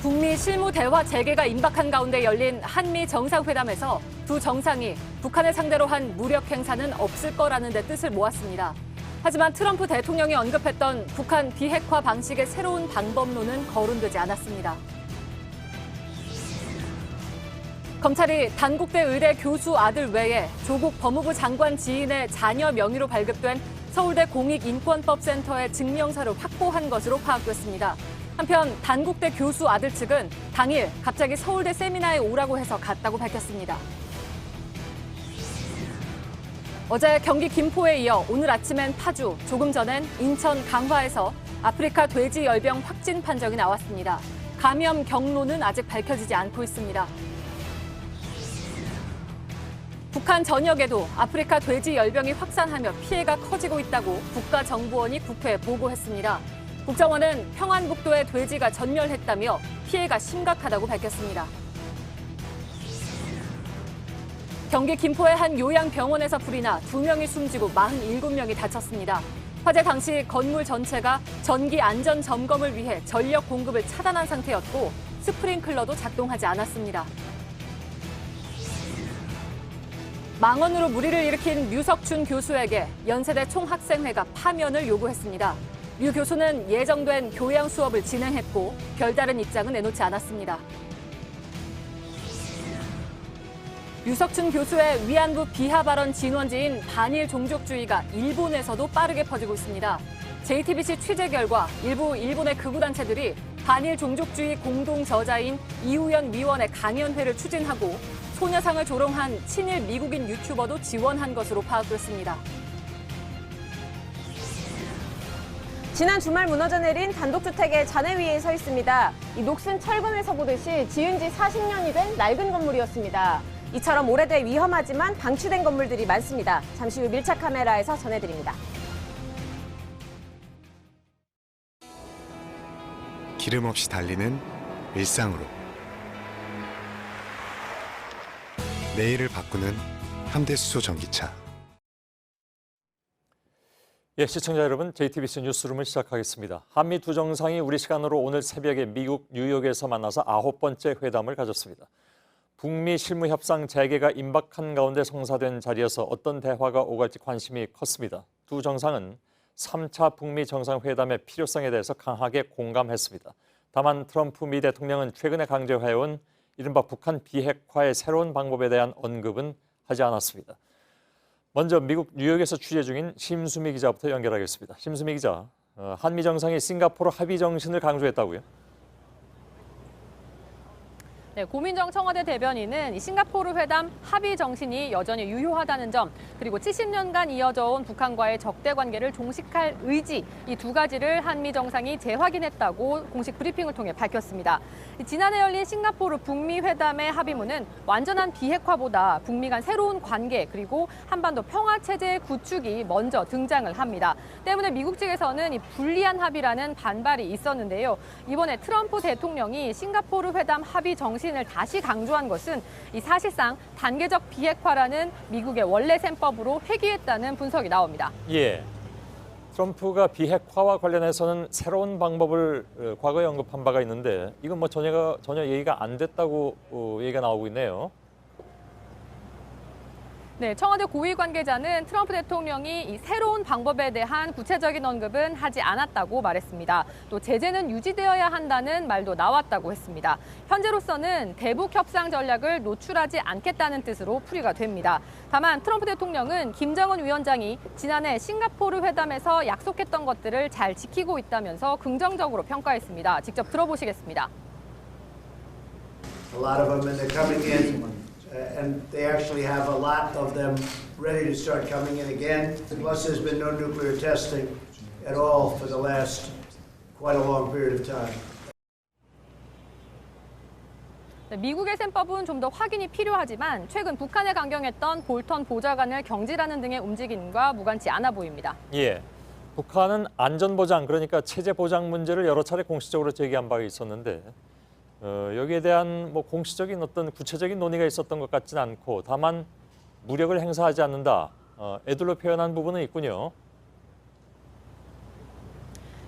북미 실무 대화 재개가 임박한 가운데 열린 한미 정상회담에서 두 정상이 북한을 상대로 한 무력 행사는 없을 거라는 데 뜻을 모았습니다. 하지만 트럼프 대통령이 언급했던 북한 비핵화 방식의 새로운 방법론은 거론되지 않았습니다. 검찰이 단국대 의대 교수 아들 외에 조국 법무부 장관 지인의 자녀 명의로 발급된 서울대 공익인권법센터의 증명서를 확보한 것으로 파악됐습니다. 한편 단국대 교수 아들 측은 당일 갑자기 서울대 세미나에 오라고 해서 갔다고 밝혔습니다. 어제 경기 김포에 이어 오늘 아침엔 파주, 조금 전엔 인천 강화에서 아프리카 돼지 열병 확진 판정이 나왔습니다. 감염 경로는 아직 밝혀지지 않고 있습니다. 북한 전역에도 아프리카 돼지 열병이 확산하며 피해가 커지고 있다고 국가정보원이 국회에 보고했습니다. 국정원은 평안북도의 돼지가 전멸했다며 피해가 심각하다고 밝혔습니다. 경기 김포의 한 요양병원에서 불이 나 2명이 숨지고 47명이 다쳤습니다. 화재 당시 건물 전체가 전기 안전 점검을 위해 전력 공급을 차단한 상태였고 스프링클러도 작동하지 않았습니다. 망언으로 물의를 일으킨 류석준 교수에게 연세대 총학생회가 파면을 요구했습니다. 류 교수는 예정된 교양 수업을 진행했고 별다른 입장은 내놓지 않았습니다. 류석준 교수의 위안부 비하 발언 진원지인 반일 종족주의가 일본에서도 빠르게 퍼지고 있습니다. JTBC 취재 결과 일부 일본의 극우단체들이 반일 종족주의 공동 저자인 이우연 위원의 강연회를 추진하고 소녀상을 조롱한 친일 미국인 유튜버도 지원한 것으로 파악됐습니다. 지난 주말 무너져 내린 단독주택의 잔해 위에 서 있습니다. 이 녹슨 철근에서 보듯이 지은 지 40년이 된 낡은 건물이었습니다. 이처럼 오래돼 위험하지만 방치된 건물들이 많습니다. 잠시 후 밀착 카메라에서 전해드립니다. 기름 없이 달리는 일상으로 내일을 바꾸는 현대수소 전기차. 예, 시청자 여러분, JTBC 뉴스룸을 시작하겠습니다. 한미 두 정상이 우리 시간으로 오늘 새벽에 미국 뉴욕에서 만나서 9번째 회담을 가졌습니다. 북미 실무 협상 재개가 임박한 가운데 성사된 자리여서 어떤 대화가 오갈지 관심이 컸습니다. 두 정상은 3차 북미 정상회담의 필요성에 대해서 강하게 공감했습니다. 다만 트럼프 미 대통령은 최근에 강조해온 이른바 북한 비핵화의 새로운 방법에 대한 언급은 하지 않았습니다. 먼저 미국 뉴욕에서 취재 중인 심수미 기자부터 연결하겠습니다. 심수미 기자, 한미 정상이 싱가포르 합의 정신을 강조했다고요? 네, 고민정 청와대 대변인은 이 싱가포르 회담 합의 정신이 여전히 유효하다는 점, 그리고 70년간 이어져온 북한과의 적대 관계를 종식할 의지, 이 두 가지를 한미 정상이 재확인했다고 공식 브리핑을 통해 밝혔습니다. 지난해 열린 싱가포르 북미 회담의 합의문은 완전한 비핵화보다 북미 간 새로운 관계, 그리고 한반도 평화 체제의 구축이 먼저 등장을 합니다. 때문에 미국 측에서는 이 불리한 합의라는 반발이 있었는데요. 이번에 트럼프 대통령이 싱가포르 회담 합의 정신을 다시 강조한 것은 이 사실상 단계적 비핵화라는 미국의 원래 셈법으로 회귀했다는 분석이 나옵니다. 예. 트럼프가 비핵화와 관련해서는 새로운 방법을 과거에 언급한 바가 있는데 이건 뭐 전혀 얘기가 안 됐다고 얘기가 나오고 있네요. 네, 청와대 고위 관계자는 트럼프 대통령이 이 새로운 방법에 대한 구체적인 언급은 하지 않았다고 말했습니다. 또 제재는 유지되어야 한다는 말도 나왔다고 했습니다. 현재로서는 대북 협상 전략을 노출하지 않겠다는 뜻으로 풀이가 됩니다. 다만 트럼프 대통령은 김정은 위원장이 지난해 싱가포르 회담에서 약속했던 것들을 잘 지키고 있다면서 긍정적으로 평가했습니다. 직접 들어보시겠습니다. A lot of them, and they're coming in. And they actually have a lot of them ready to start coming in again. Plus, there's been no nuclear testing at all for the last quite a long period of time. 미국의 셈법은 좀 더 확인이 필요하지만 최근 북한에 강경했던 볼턴 보좌관을 경질하는 등의 움직임과 무관치 않아 보입니다. 예. 북한은 안전보장, 그러니까 체제 보장 문제를 여러 차례 공식적으로 제기한 바가 있었는데 여기에 대한 뭐 공식적인 어떤 구체적인 논의가 있었던 것 같지는 않고 다만 무력을 행사하지 않는다, 애들로 표현한 부분은 있군요.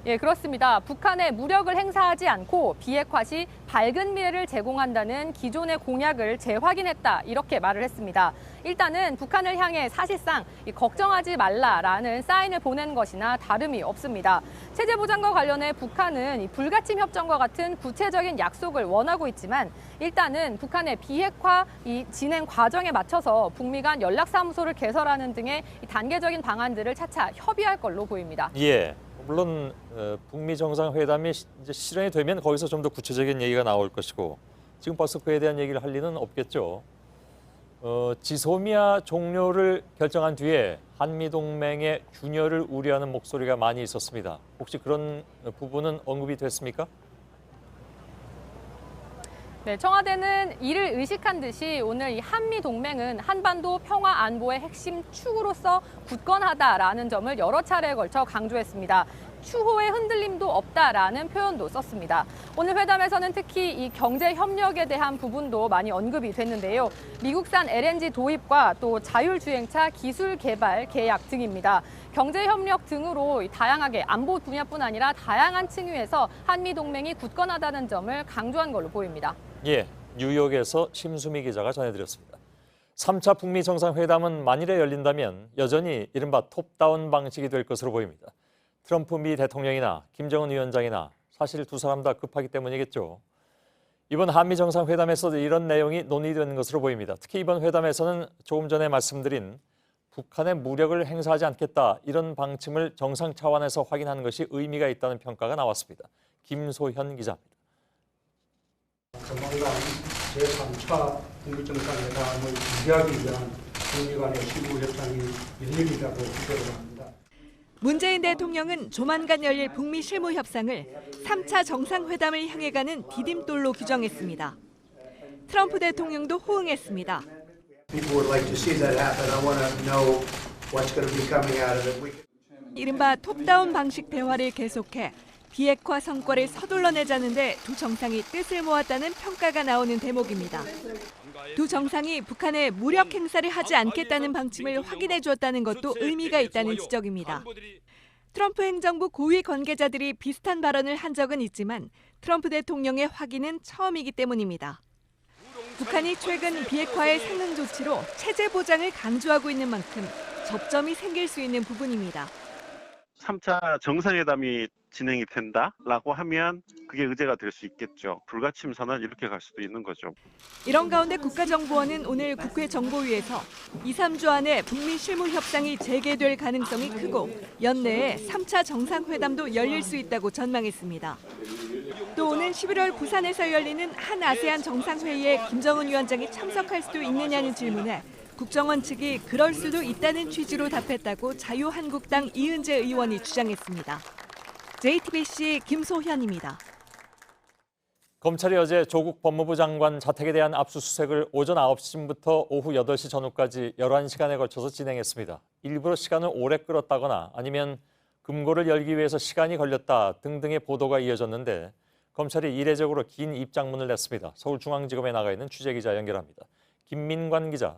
예, 그렇습니다. 북한에 무력을 행사하지 않고 비핵화 시 밝은 미래를 제공한다는 기존의 공약을 재확인했다. 이렇게 말을 했습니다. 일단은 북한을 향해 사실상 걱정하지 말라라는 사인을 보낸 것이나 다름이 없습니다. 체제 보장과 관련해 북한은 불가침 협정과 같은 구체적인 약속을 원하고 있지만 일단은 북한의 비핵화 진행 과정에 맞춰서 북미 간 연락사무소를 개설하는 등의 단계적인 방안들을 차차 협의할 걸로 보입니다. 예. 물론 북미 정상회담이 이제 실현이 되면 거기서 좀 더 구체적인 얘기가 나올 것이고 지금 벌써 그에 대한 얘기를 할 리는 없겠죠. 지소미아 종료를 결정한 뒤에 한미 동맹의 균열을 우려하는 목소리가 많이 있었습니다. 혹시 그런 부분은 언급이 됐습니까? 네, 청와대는 이를 의식한 듯이 오늘 이 한미 동맹은 한반도 평화 안보의 핵심 축으로서 굳건하다라는 점을 여러 차례에 걸쳐 강조했습니다. 추호의 흔들림도 없다라는 표현도 썼습니다. 오늘 회담에서는 특히 이 경제 협력에 대한 부분도 많이 언급이 됐는데요. 미국산 LNG 도입과 또 자율주행차 기술 개발 계약 등입니다. 경제 협력 등으로 다양하게 안보 분야뿐 아니라 다양한 층위에서 한미 동맹이 굳건하다는 점을 강조한 걸로 보입니다. 예, 뉴욕에서 심수미 기자가 전해드렸습니다. 3차 북미 정상회담은 만일에 열린다면 여전히 이른바 톱다운 방식이 될 것으로 보입니다. 트럼프 미 대통령이나 김정은 위원장이나 사실 두 사람 다 급하기 때문이겠죠. 이번 한미 정상회담에서도 이런 내용이 논의되는 것으로 보입니다. 특히 이번 회담에서는 조금 전에 말씀드린 북한의 무력을 행사하지 않겠다 이런 방침을 정상 차원에서 확인하는 것이 의미가 있다는 평가가 나왔습니다. 김소현 기자입니다. 조만간 제3차 북미 정상회담을 준비하기 위한 북미 간의 실무 협상이 열리리라고 기대를 합니다. 문재인 대통령은 조만간 열릴 북미 실무 협상을 3차 정상회담을 향해 가는 디딤돌로 규정했습니다. 트럼프 대통령도 호응했습니다. People would like to see that happen. I want to know what's going to be coming out of it. 이른바 톱다운 방식 대화를 계속해 비핵화 성과를 서둘러 내자는데 두 정상이 뜻을 모았다는 평가가 나오는 대목입니다. 두 정상이 북한에 무력 행사를 하지 않겠다는 방침을 확인해 주었다는 것도 의미가 있다는 지적입니다. 트럼프 행정부 고위 관계자들이 비슷한 발언을 한 적은 있지만 트럼프 대통령의 확인은 처음이기 때문입니다. 북한이 최근 비핵화의 상응 조치로 체제 보장을 강조하고 있는 만큼 접점이 생길 수 있는 부분입니다. 3차 정상회담이 진행이 된다라고 하면 그게 의제가 될 수 있겠죠. 불가침 선언 이렇게 갈 수도 있는 거죠. 이런 가운데 국가정보원은 오늘 국회 정보위에서 2, 3주 안에 북미 실무 협상이 재개될 가능성이 크고 연내에 3차 정상회담도 열릴 수 있다고 전망했습니다. 또 오는 11월 부산에서 열리는 한 아세안 정상회의에 김정은 위원장이 참석할 수도 있느냐는 질문에 국정원 측이 그럴 수도 있다는 취지로 답했다고 자유한국당 이은재 의원이 주장했습니다. JTBC 김소현입니다. 검찰이 어제 조국 법무부 장관 자택에 대한 압수수색을 오전 9시쯤부터 오후 8시 전후까지 11시간에 걸쳐서 진행했습니다. 일부러 시간을 오래 끌었다거나 아니면 금고를 열기 위해서 시간이 걸렸다 등등의 보도가 이어졌는데 검찰이 이례적으로 긴 입장문을 냈습니다. 서울중앙지검에 나가 있는 취재기자 연결합니다. 김민관 기자.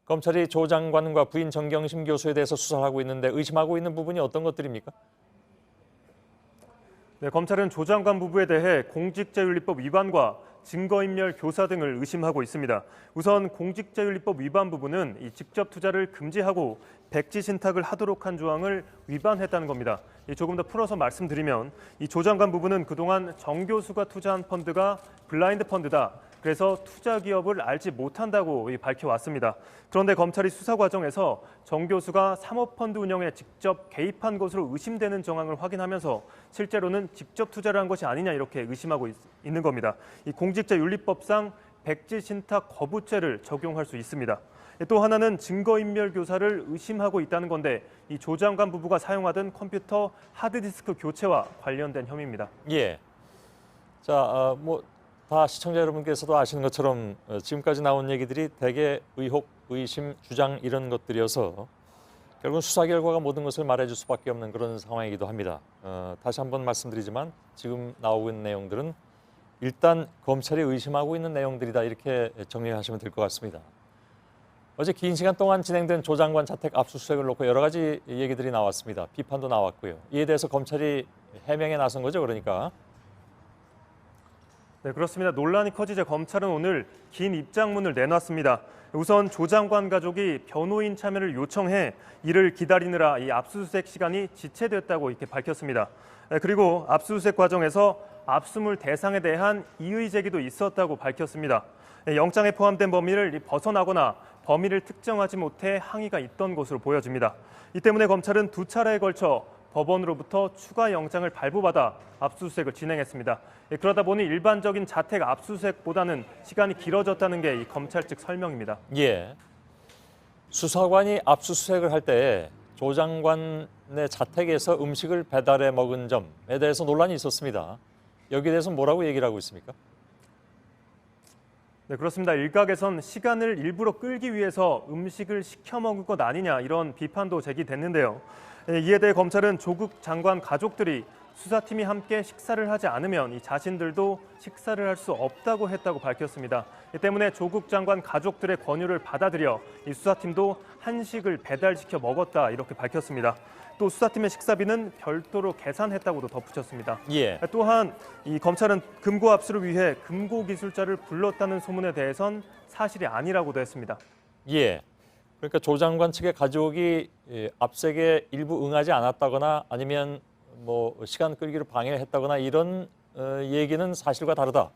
검찰이 조 장관과 부인 정경심 교수에 대해서 수사를 하고 있는데 의심하고 있는 부분이 어떤 것들입니까? 네, 검찰은 조 장관 부부에 대해 공직자윤리법 위반과 증거인멸 교사 등을 의심하고 있습니다. 우선 공직자윤리법 위반 부분은 이 직접 투자를 금지하고 백지 신탁을 하도록 한 조항을 위반했다는 겁니다. 조금 더 풀어서 말씀드리면 이 조 장관 부부는 그동안 정 교수가 투자한 펀드가 블라인드 펀드다. 그래서 투자 기업을 알지 못한다고 밝혀왔습니다. 그런데 검찰이 수사 과정에서 정 교수가 사모펀드 운영에 직접 개입한 것으로 의심되는 정황을 확인하면서 실제로는 직접 투자를 한 것이 아니냐 이렇게 의심하고 있는 겁니다. 이 공직자윤리법상 백지 신탁 거부죄를 적용할 수 있습니다. 또 하나는 증거인멸 교사를 의심하고 있다는 건데 이 조 장관 부부가 사용하던 컴퓨터 하드디스크 교체와 관련된 혐의입니다. 예. 자, 다 시청자 여러분께서도 아시는 것처럼 지금까지 나온 얘기들이 대개 의혹, 의심, 주장 이런 것들이어서 결국은 수사 결과가 모든 것을 말해줄 수밖에 없는 그런 상황이기도 합니다. 다시 한번 말씀드리지만 지금 나오고 있는 내용들은 일단 검찰이 의심하고 있는 내용들이다 이렇게 정리하시면 될 것 같습니다. 어제 긴 시간 동안 진행된 조 장관 자택 압수수색을 놓고 여러 가지 얘기들이 나왔습니다. 비판도 나왔고요. 이에 대해서 검찰이 해명에 나선 거죠, 그러니까. 네, 그렇습니다. 논란이 커지자 검찰은 오늘 긴 입장문을 내놨습니다. 우선 조 장관 가족이 변호인 참여를 요청해 이를 기다리느라 이 압수수색 시간이 지체됐다고 이렇게 밝혔습니다. 그리고 압수수색 과정에서 압수물 대상에 대한 이의 제기도 있었다고 밝혔습니다. 영장에 포함된 범위를 벗어나거나 범위를 특정하지 못해 항의가 있던 것으로 보여집니다. 이 때문에 검찰은 두 차례에 걸쳐 법원으로부터 추가 영장을 발부받아 압수수색을 진행했습니다. 그러다 보니 일반적인 자택 압수수색보다는 시간이 길어졌다는 게 이 검찰 측 설명입니다. 예. 수사관이 압수수색을 할 때 조 장관의 자택에서 음식을 배달해 먹은 점에 대해서 논란이 있었습니다. 여기에 대해서 뭐라고 얘기를 하고 있습니까? 네, 그렇습니다. 일각에선 시간을 일부러 끌기 위해서 음식을 시켜 먹은 것 아니냐 이런 비판도 제기됐는데요. 이에 대해 검찰은 조국 장관 가족들이 수사팀이 함께 식사를 하지 않으면 이 자신들도 식사를 할 수 없다고 했다고 밝혔습니다. 이 때문에 조국 장관 가족들의 권유를 받아들여 이 수사팀도 한식을 배달시켜 먹었다 이렇게 밝혔습니다. 또 수사팀의 식사비는 별도로 계산했다고도 덧붙였습니다. 예. 또한 이 검찰은 금고 압수를 위해 금고 기술자를 불렀다는 소문에 대해선 사실이 아니라고도 했습니다. 예. 그러니까 조 장관 측의 가족이 압색에 일부 응하지 않았다거나 아니면 뭐 시간 끌기를 방해했다거나 이런 얘기는 사실과 다르다.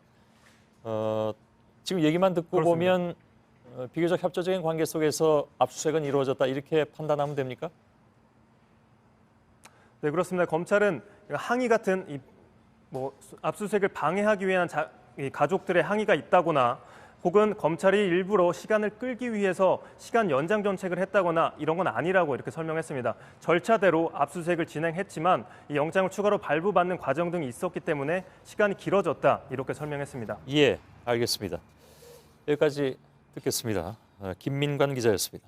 지금 얘기만 듣고 그렇습니다. 보면 비교적 협조적인 관계 속에서 압수수색은 이루어졌다 이렇게 판단하면 됩니까? 네, 그렇습니다. 검찰은 항의 같은 압수수색을 방해하기 위한 이 가족들의 항의가 있다거나 혹은 검찰이 일부러 시간을 끌기 위해서 시간 연장 정책을 했다거나 이런 건 아니라고 이렇게 설명했습니다. 절차대로 압수수색을 진행했지만 이 영장을 추가로 발부받는 과정 등이 있었기 때문에 시간이 길어졌다 이렇게 설명했습니다. 예, 알겠습니다. 여기까지 듣겠습니다. 김민관 기자였습니다.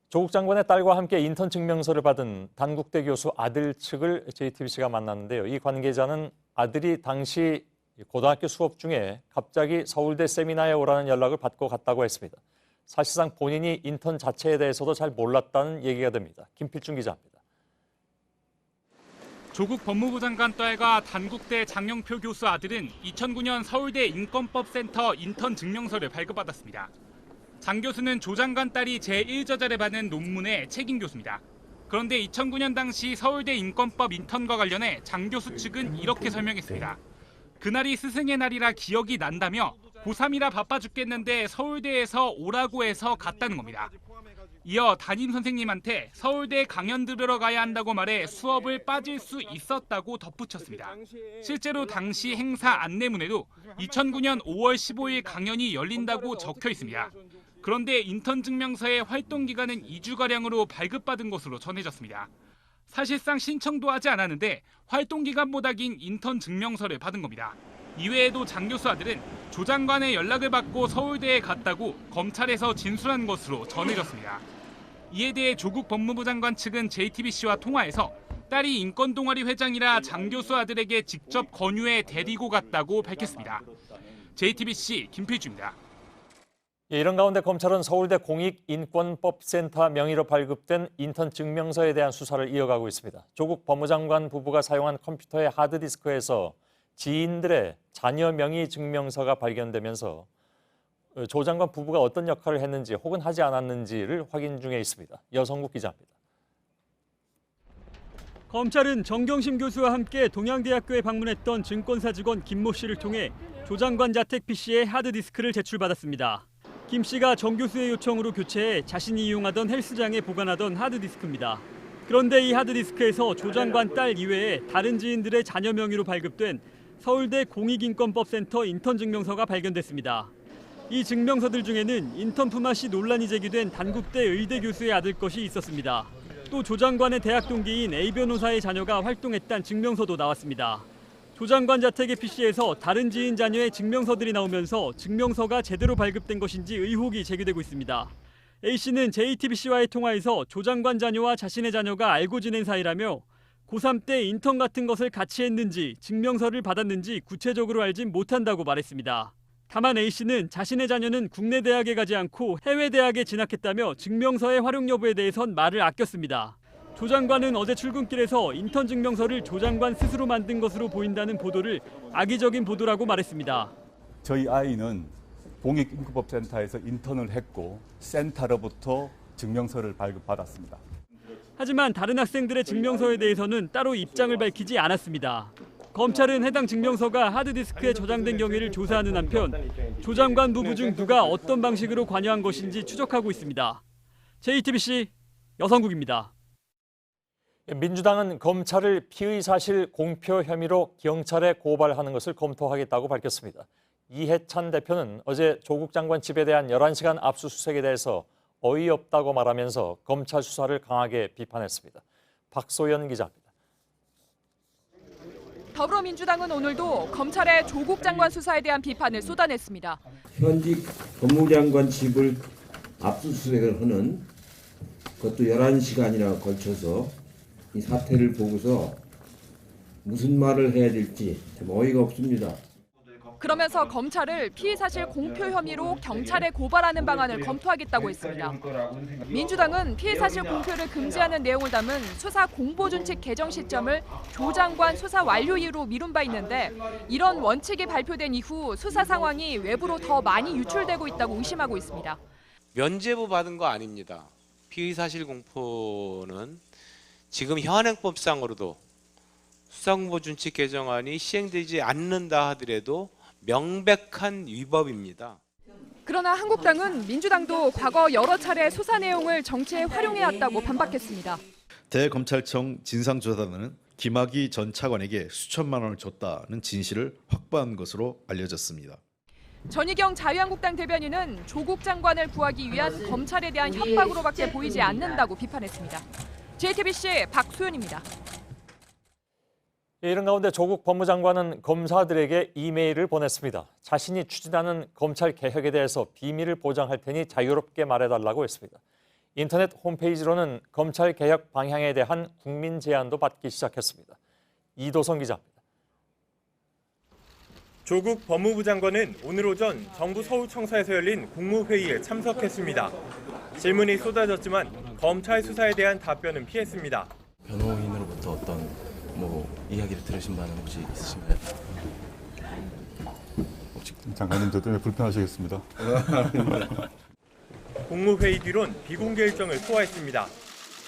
조국 장관의 딸과 함께 인턴 증명서를 받은 단국대 교수 아들 측을 JTBC가 만났는데요. 이 관계자는 아들이 당시 고등학교 수업 중에 갑자기 서울대 세미나에 오라는 연락을 받고 갔다고 했습니다. 사실상 본인이 인턴 자체에 대해서도 잘 몰랐다는 얘기가 됩니다. 김필중 기자입니다. 조국 법무부 장관 딸과 단국대 장영표 교수 아들은 2009년 서울대 인권법센터 인턴 증명서를 발급받았습니다. 장 교수는 조 장관 딸이 제1저자를 받은 논문의 책임 교수입니다. 그런데 2009년 당시 서울대 인권법 인턴과 관련해 장 교수 측은 이렇게 설명했습니다. 그날이 스승의 날이라 기억이 난다며 고3이라 바빠 죽겠는데 서울대에서 오라고 해서 갔다는 겁니다. 이어 담임 선생님한테 서울대 강연 들으러 가야 한다고 말해 수업을 빠질 수 있었다고 덧붙였습니다. 실제로 당시 행사 안내문에도 2009년 5월 15일 강연이 열린다고 적혀 있습니다. 그런데 인턴 증명서의 활동 기간은 2주가량으로 발급받은 것으로 전해졌습니다. 사실상 신청도 하지 않았는데 활동 기간보다 긴 인턴 증명서를 받은 겁니다. 이외에도 장 교수 아들은 조 장관의 연락을 받고 서울대에 갔다고 검찰에서 진술한 것으로 전해졌습니다. 이에 대해 조국 법무부 장관 측은 JTBC와 통화해서 딸이 인권동아리 회장이라 장 교수 아들에게 직접 권유해 데리고 갔다고 밝혔습니다. JTBC 김필주입니다. 이런 가운데 검찰은 서울대 공익인권법센터 명의로 발급된 인턴 증명서에 대한 수사를 이어가고 있습니다. 조국 법무장관 부부가 사용한 컴퓨터의 하드디스크에서 지인들의 자녀 명의 증명서가 발견되면서 조 장관 부부가 어떤 역할을 했는지 혹은 하지 않았는지를 확인 중에 있습니다. 여성국 기자입니다. 검찰은 정경심 교수와 함께 동양대학교에 방문했던 증권사 직원 김모 씨를 통해 조 장관 자택 PC의 하드디스크를 제출받았습니다. 김 씨가 정 교수의 요청으로 교체해 자신이 이용하던 헬스장에 보관하던 하드디스크입니다. 그런데 이 하드디스크에서 조 장관 딸 이외에 다른 지인들의 자녀 명의로 발급된 서울대 공익인권법센터 인턴 증명서가 발견됐습니다. 이 증명서들 중에는 인턴 품앗이 논란이 제기된 단국대 의대 교수의 아들 것이 있었습니다. 또 조 장관의 대학 동기인 A 변호사의 자녀가 활동했다는 증명서도 나왔습니다. 조 장관 자택의 PC에서 다른 지인 자녀의 증명서들이 나오면서 증명서가 제대로 발급된 것인지 의혹이 제기되고 있습니다. A씨는 JTBC와의 통화에서 조 장관 자녀와 자신의 자녀가 알고 지낸 사이라며 고3 때 인턴 같은 것을 같이 했는지 증명서를 받았는지 구체적으로 알진 못한다고 말했습니다. 다만 A씨는 자신의 자녀는 국내 대학에 가지 않고 해외 대학에 진학했다며 증명서의 활용 여부에 대해선 말을 아꼈습니다. 조 장관은 어제 출근길에서 인턴 증명서를 조 장관 스스로 만든 것으로 보인다는 보도를 악의적인 보도라고 말했습니다. 저희 아이는 공익인권법센터에서 인턴을 했고 센터로부터 증명서를 발급받았습니다. 하지만 다른 학생들의 증명서에 대해서는 따로 입장을 밝히지 않았습니다. 검찰은 해당 증명서가 하드디스크에 저장된 경위를 조사하는 한편 조 장관 부부 중 누가 어떤 방식으로 관여한 것인지 추적하고 있습니다. JTBC 여성국입니다. 민주당은 검찰을 피의 사실 공표 혐의로 경찰에 고발하는 것을 검토하겠다고 밝혔습니다. 이해찬 대표는 어제 조국 장관 집에 대한 11시간 압수수색에 대해서 어이없다고 말하면서 검찰 수사를 강하게 비판했습니다. 박소연 기자입니다. 더불어민주당은 오늘도 검찰의 조국 장관 수사에 대한 비판을 쏟아냈습니다. 현직 법무장관 집을 압수수색을 하는 그것도 11시간이나 걸쳐서 이 사태를 보고서 무슨 말을 해야 될지 참 어이가 없습니다. 그러면서 검찰을 피의사실 공표 혐의로 경찰에 고발하는 방안을 검토하겠다고 했습니다. 민주당은 피의사실 공표를 금지하는 내용을 담은 수사 공보준칙 개정 시점을 조 장관 수사 완료 이후로 미룬 바 있는데 이런 원칙이 발표된 이후 수사 상황이 외부로 더 많이 유출되고 있다고 의심하고 있습니다. 면죄부 받은 거 아닙니다. 피의사실 공표는 지금 현행법상으로도 수사공보준칙 개정안이 시행되지 않는다 하더라도 명백한 위법입니다. 그러나 한국당은 민주당도 과거 여러 차례 수사 내용을 정치에 활용해왔다고 반박했습니다. 대검찰청 진상조사단은 김학의 전 차관에게 수천만 원을 줬다는 진실을 확보한 것으로 알려졌습니다. 전희경 자유한국당 대변인은 조국 장관을 구하기 위한 검찰에 대한 협박으로밖에 보이지 않는다고 비판했습니다. JTBC 박소연입니다. 이런 가운데 조국 법무장관은 검사들에게 이메일을 보냈습니다. 자신이 추진하는 검찰 개혁에 대해서 비밀을 보장할 테니 자유롭게 말해달라고 했습니다. 인터넷 홈페이지로는 검찰 개혁 방향에 대한 국민 제안도 받기 시작했습니다. 이도성 기자입니다. 조국 법무부 장관은 오늘 오전 정부 서울청사에서 열린 국무회의에 참석했습니다. 질문이 쏟아졌지만 검찰 수사에 대한 답변은 피했습니다. 변호인으로부터 어떤 이야기를 들으신 바는 혹시 있으신가요? 장관님도 때문에 불편하시겠습니다. 국무회의 뒤론 비공개 일정을 소화했습니다.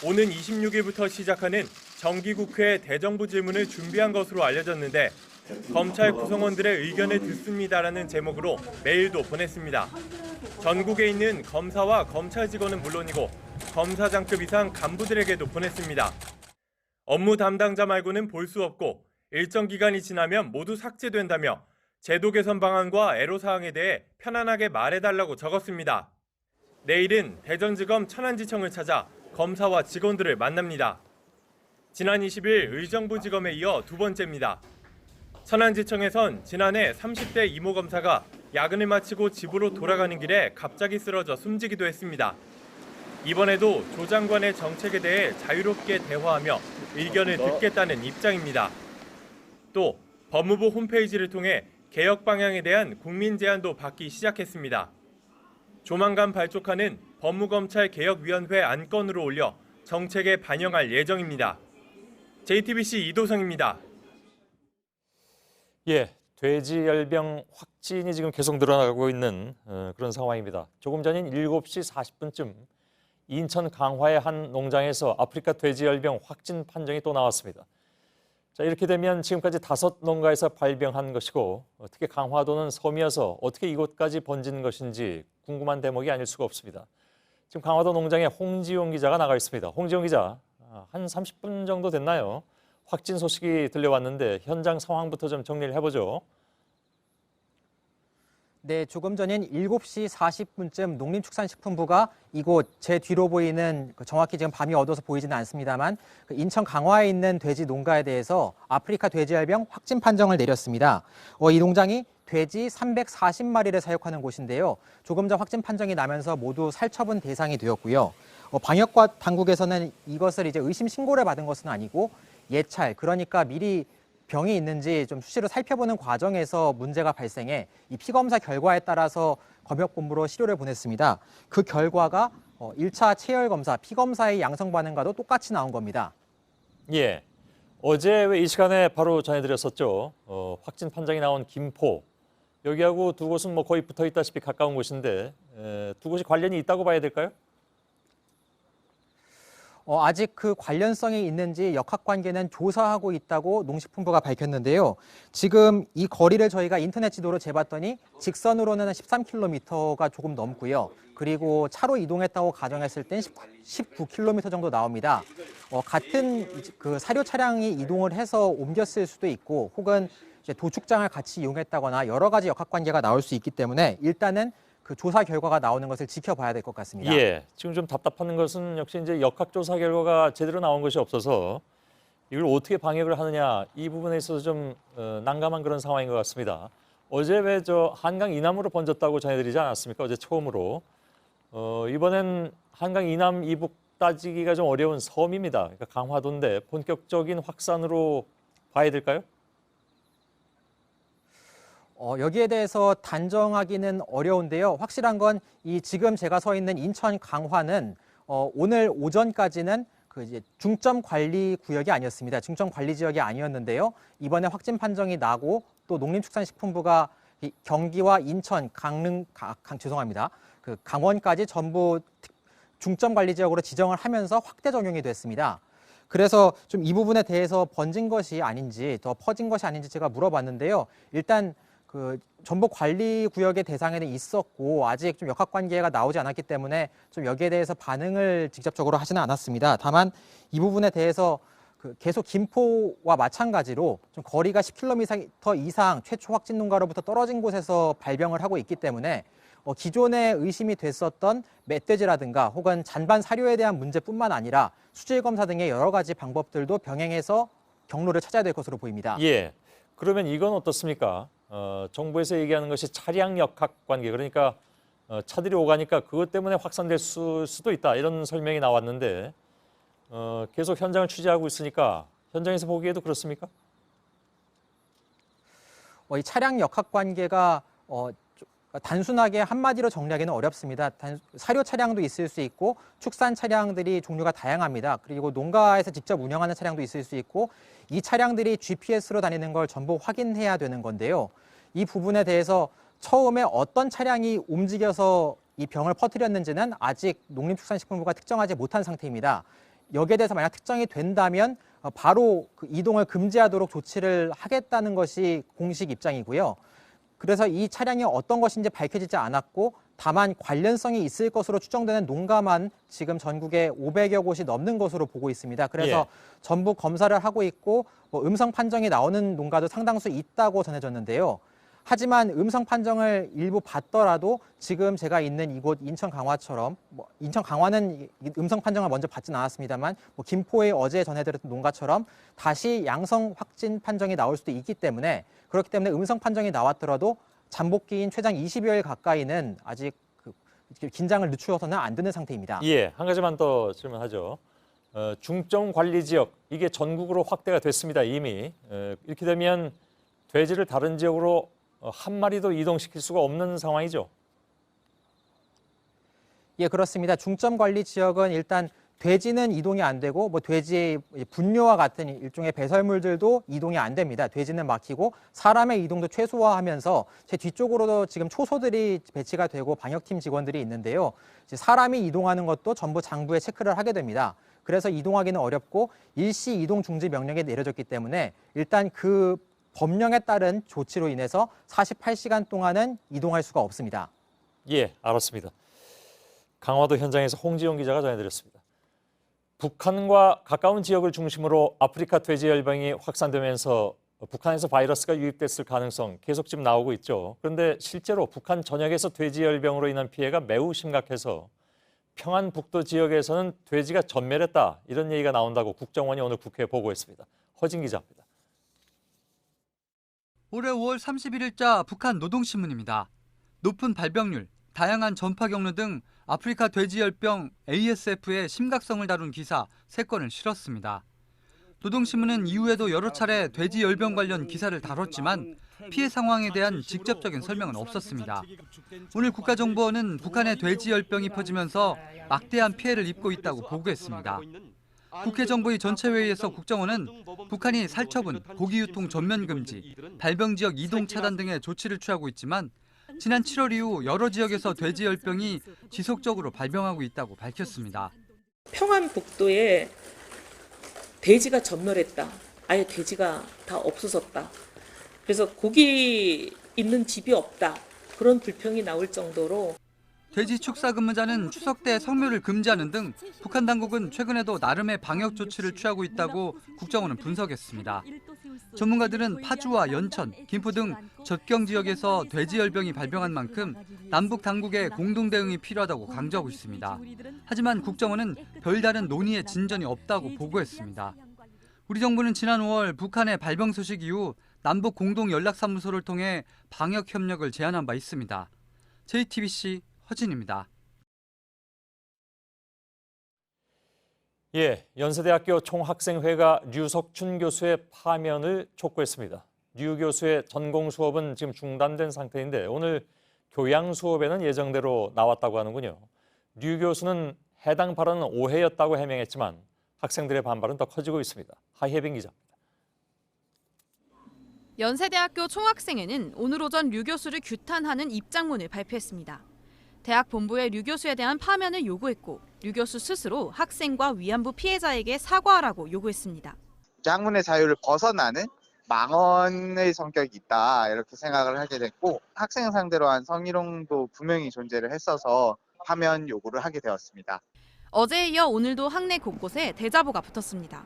오는 26일부터 시작하는 정기국회 대정부 질문을 준비한 것으로 알려졌는데 검찰 구성원들의 의견을 듣습니다라는 제목으로 메일도 보냈습니다. 전국에 있는 검사와 검찰 직원은 물론이고 검사장급 이상 간부들에게도 보냈습니다. 업무 담당자 말고는 볼 수 없고 일정 기간이 지나면 모두 삭제된다며 제도 개선 방안과 애로사항에 대해 편안하게 말해달라고 적었습니다. 내일은 대전지검 천안지청을 찾아 검사와 직원들을 만납니다. 지난 20일 의정부지검에 이어 두 번째입니다. 천안지청에선 지난해 30대 이모 검사가 야근을 마치고 집으로 돌아가는 길에 갑자기 쓰러져 숨지기도 했습니다. 이번에도 조 장관의 정책에 대해 자유롭게 대화하며 의견을 듣겠다는 입장입니다. 또 법무부 홈페이지를 통해 개혁 방향에 대한 국민 제안도 받기 시작했습니다. 조만간 발족하는 법무검찰개혁위원회 안건으로 올려 정책에 반영할 예정입니다. JTBC 이도성입니다. 돼지열병 확진이 지금 계속 늘어나고 있는 그런 상황입니다. 조금 전인 7시 40분쯤 인천 강화의 한 농장에서 아프리카 돼지열병 확진 판정이 또 나왔습니다. 자, 이렇게 되면 지금까지 5 농가에서 발병한 것이고 특히 강화도는 섬이어서 어떻게 이곳까지 번진 것인지 궁금한 대목이 아닐 수가 없습니다. 지금 강화도 농장에 홍지용 기자가 나가 있습니다. 홍지용 기자, 한 30분 정도 됐나요? 확진 소식이 들려왔는데 현장 상황부터 좀 정리를 해보죠. 네, 조금 전인 7시 40분쯤 농림축산식품부가 이곳 제 뒤로 보이는 정확히 지금 밤이 어두워서 보이지는 않습니다만 인천 강화에 있는 돼지 농가에 대해서 아프리카 돼지열병 확진 판정을 내렸습니다. 이 농장이 돼지 340마리를 사육하는 곳인데요. 조금 전 확진 판정이 나면서 모두 살처분 대상이 되었고요. 방역과 당국에서는 이것을 이제 의심 신고를 받은 것은 아니고 예찰, 그러니까 미리 병이 있는지 좀 수시로 살펴보는 과정에서 문제가 발생해 이 피검사 결과에 따라서 검역본부로 시료를 보냈습니다. 그 결과가 1차 체열 검사, 피검사의 양성 반응과도 똑같이 나온 겁니다. 예, 어제 이 시간에 바로 전해드렸었죠. 확진 판정이 나온 김포. 여기하고 두 곳은 뭐 거의 붙어 있다시피 가까운 곳인데 두 곳이 관련이 있다고 봐야 될까요? 아직 그 관련성이 있는지 역학관계는 조사하고 있다고 농식품부가 밝혔는데요. 지금 이 거리를 저희가 인터넷 지도로 재봤더니 직선으로는 13km가 조금 넘고요. 그리고 차로 이동했다고 가정했을 땐 19km 정도 나옵니다. 같은 그 사료 차량이 이동을 해서 옮겼을 수도 있고 혹은 이제 도축장을 같이 이용했다거나 여러 가지 역학관계가 나올 수 있기 때문에 일단은 그 조사 결과가 나오는 것을 지켜봐야 될 것 같습니다. 예, 지금 좀 답답한 것은 역시 이제 역학조사 결과가 제대로 나온 것이 없어서 이걸 어떻게 방역을 하느냐 이 부분에 있어서 좀 난감한 그런 상황인 것 같습니다. 어제 왜 저 한강 이남으로 번졌다고 전해드리지 않았습니까? 어제 처음으로. 이번엔 한강 이남 이북 따지기가 좀 어려운 섬입니다. 그러니까 강화도인데 본격적인 확산으로 봐야 될까요? 여기에 대해서 단정하기는 어려운데요. 확실한 건 이 지금 제가 서 있는 인천 강화는 오늘 오전까지는 그 이제 중점 관리 구역이 아니었습니다. 중점 관리 지역이 아니었는데요. 이번에 확진 판정이 나고 또 농림축산식품부가 경기와 인천, 죄송합니다. 그 강원까지 전부 중점 관리 지역으로 지정을 하면서 확대 적용이 됐습니다. 그래서 좀 이 부분에 대해서 번진 것이 아닌지 더 퍼진 것이 아닌지 제가 물어봤는데요. 일단 그 전북 관리 구역의 대상에는 있었고 아직 좀 역학관계가 나오지 않았기 때문에 좀 여기에 대해서 반응을 직접적으로 하지는 않았습니다. 다만 이 부분에 대해서 그 계속 김포와 마찬가지로 좀 거리가 10km 이상 최초 확진 농가로부터 떨어진 곳에서 발병을 하고 있기 때문에 기존에 의심이 됐었던 멧돼지라든가 혹은 잔반 사료에 대한 문제뿐만 아니라 수질 검사 등의 여러 가지 방법들도 병행해서 경로를 찾아야 될 것으로 보입니다. 예, 그러면 이건 어떻습니까? 정부에서 얘기하는 것이 차량 역학 관계, 그러니까 차들이 오가니까 그것 때문에 확산될 수도 있다 이런 설명이 나왔는데 계속 현장을 취재하고 있으니까 현장에서 보기에도 그렇습니까? 이 차량 역학 관계가 단순하게 한마디로 정리하기는 어렵습니다. 사료 차량도 있을 수 있고 축산 차량들이 종류가 다양합니다. 그리고 농가에서 직접 운영하는 차량도 있을 수 있고 이 차량들이 GPS로 다니는 걸 전부 확인해야 되는 건데요. 이 부분에 대해서 처음에 어떤 차량이 움직여서 이 병을 퍼뜨렸는지는 아직 농림축산식품부가 특정하지 못한 상태입니다. 여기에 대해서 만약 특정이 된다면 바로 그 이동을 금지하도록 조치를 하겠다는 것이 공식 입장이고요. 그래서 이 차량이 어떤 것인지 밝혀지지 않았고 다만 관련성이 있을 것으로 추정되는 농가만 지금 전국에 500여 곳이 넘는 것으로 보고 있습니다. 그래서 전부 검사를 하고 있고 음성 판정이 나오는 농가도 상당수 있다고 전해졌는데요. 하지만 음성 판정을 일부 받더라도 지금 제가 있는 이곳 인천 강화처럼 인천 강화는 음성 판정을 먼저 받지는 않았습니다만 김포에 어제 전해드렸던 농가처럼 다시 양성 확진 판정이 나올 수도 있기 때문에 그렇기 때문에 음성 판정이 나왔더라도 잠복기인 최장 20여일 가까이는 아직 긴장을 늦추어서는 안 되는 상태입니다. 예, 한 가지만 더 질문하죠. 중점 관리 지역 이게 전국으로 확대가 됐습니다 이미. 이렇게 되면 돼지를 다른 지역으로 한 마리도 이동시킬 수가 없는 상황이죠. 예, 그렇습니다. 중점 관리 지역은 일단 돼지는 이동이 안 되고 돼지의 분뇨와 같은 일종의 배설물들도 이동이 안 됩니다. 돼지는 막히고 사람의 이동도 최소화하면서 제 뒤쪽으로도 지금 초소들이 배치가 되고 방역팀 직원들이 있는데요. 사람이 이동하는 것도 전부 장부에 체크를 하게 됩니다. 그래서 이동하기는 어렵고 일시 이동 중지 명령이 내려졌기 때문에 일단 그 법령에 따른 조치로 인해서 48시간 동안은 이동할 수가 없습니다. 예, 알았습니다. 강화도 현장에서 홍지용 기자가 전해드렸습니다. 북한과 가까운 지역을 중심으로 아프리카 돼지열병이 확산되면서 북한에서 바이러스가 유입됐을 가능성 계속 지금 나오고 있죠. 그런데 실제로 북한 전역에서 돼지열병으로 인한 피해가 매우 심각해서 평안북도 지역에서는 돼지가 전멸했다 이런 얘기가 나온다고 국정원이 오늘 국회에 보고했습니다. 허진 기자입니다. 올해 5월 31일자 북한 노동신문입니다. 높은 발병률, 다양한 전파 경로 등 아프리카 돼지열병 ASF의 심각성을 다룬 기사 3건을 실었습니다. 노동신문은 이후에도 여러 차례 돼지 열병 관련 기사를 다뤘지만 피해 상황에 대한 직접적인 설명은 없었습니다. 오늘 국가정보원은 북한의 돼지 열병이 퍼지면서 막대한 피해를 입고 있다고 보고했습니다. 국회 정보위 전체회의에서 국정원은 북한이 살처분, 고기 유통 전면 금지, 발병 지역 이동 차단 등의 조치를 취하고 있지만 지난 7월 이후 여러 지역에서 돼지 열병이 지속적으로 발병하고 있다고 밝혔습니다. 평안북도에 돼지가 전멸했다. 아예 돼지가 다 없어졌다. 그래서 고기 있는 집이 없다. 그런 불평이 나올 정도로 돼지 축사 근무자는 추석 때 성묘를 금지하는 등 북한 당국은 최근에도 나름의 방역 조치를 취하고 있다고 국정원은 분석했습니다. 전문가들은 파주와 연천, 김포 등 접경 지역에서 돼지 열병이 발병한 만큼 남북 당국의 공동 대응이 필요하다고 강조하고 있습니다. 하지만 국정원은 별다른 논의의 진전이 없다고 보고했습니다. 우리 정부는 지난 5월 북한의 발병 소식 이후 남북 공동 연락사무소를 통해 방역 협력을 제안한 바 있습니다. JTBC 허진입니다. 연세대학교 총학생회가 류석춘 교수의 파면을 촉구했습니다. 류 교수의 전공 수업은 지금 중단된 상태인데 오늘 교양 수업에는 예정대로 나왔다고 하는군요. 류 교수는 해당 발언은 오해였다고 해명했지만 학생들의 반발은 더 커지고 있습니다. 하혜빈 기자입니다. 연세대학교 총학생회는 오늘 오전 류 교수를 규탄하는 입장문을 발표했습니다. 대학 본부에 류 교수에 대한 파면을 요구했고 류 교수 스스로 학생과 위안부 피해자에게 사과하라고 요구했습니다. 학문의 자유를 벗어나는 망언의 성격이 있다 이렇게 생각을 하게 됐고 학생 상대로 한 성희롱도 분명히 존재를 했어서 파면 요구를 하게 되었습니다. 어제에 이어 오늘도 학내 곳곳에 대자보가 붙었습니다.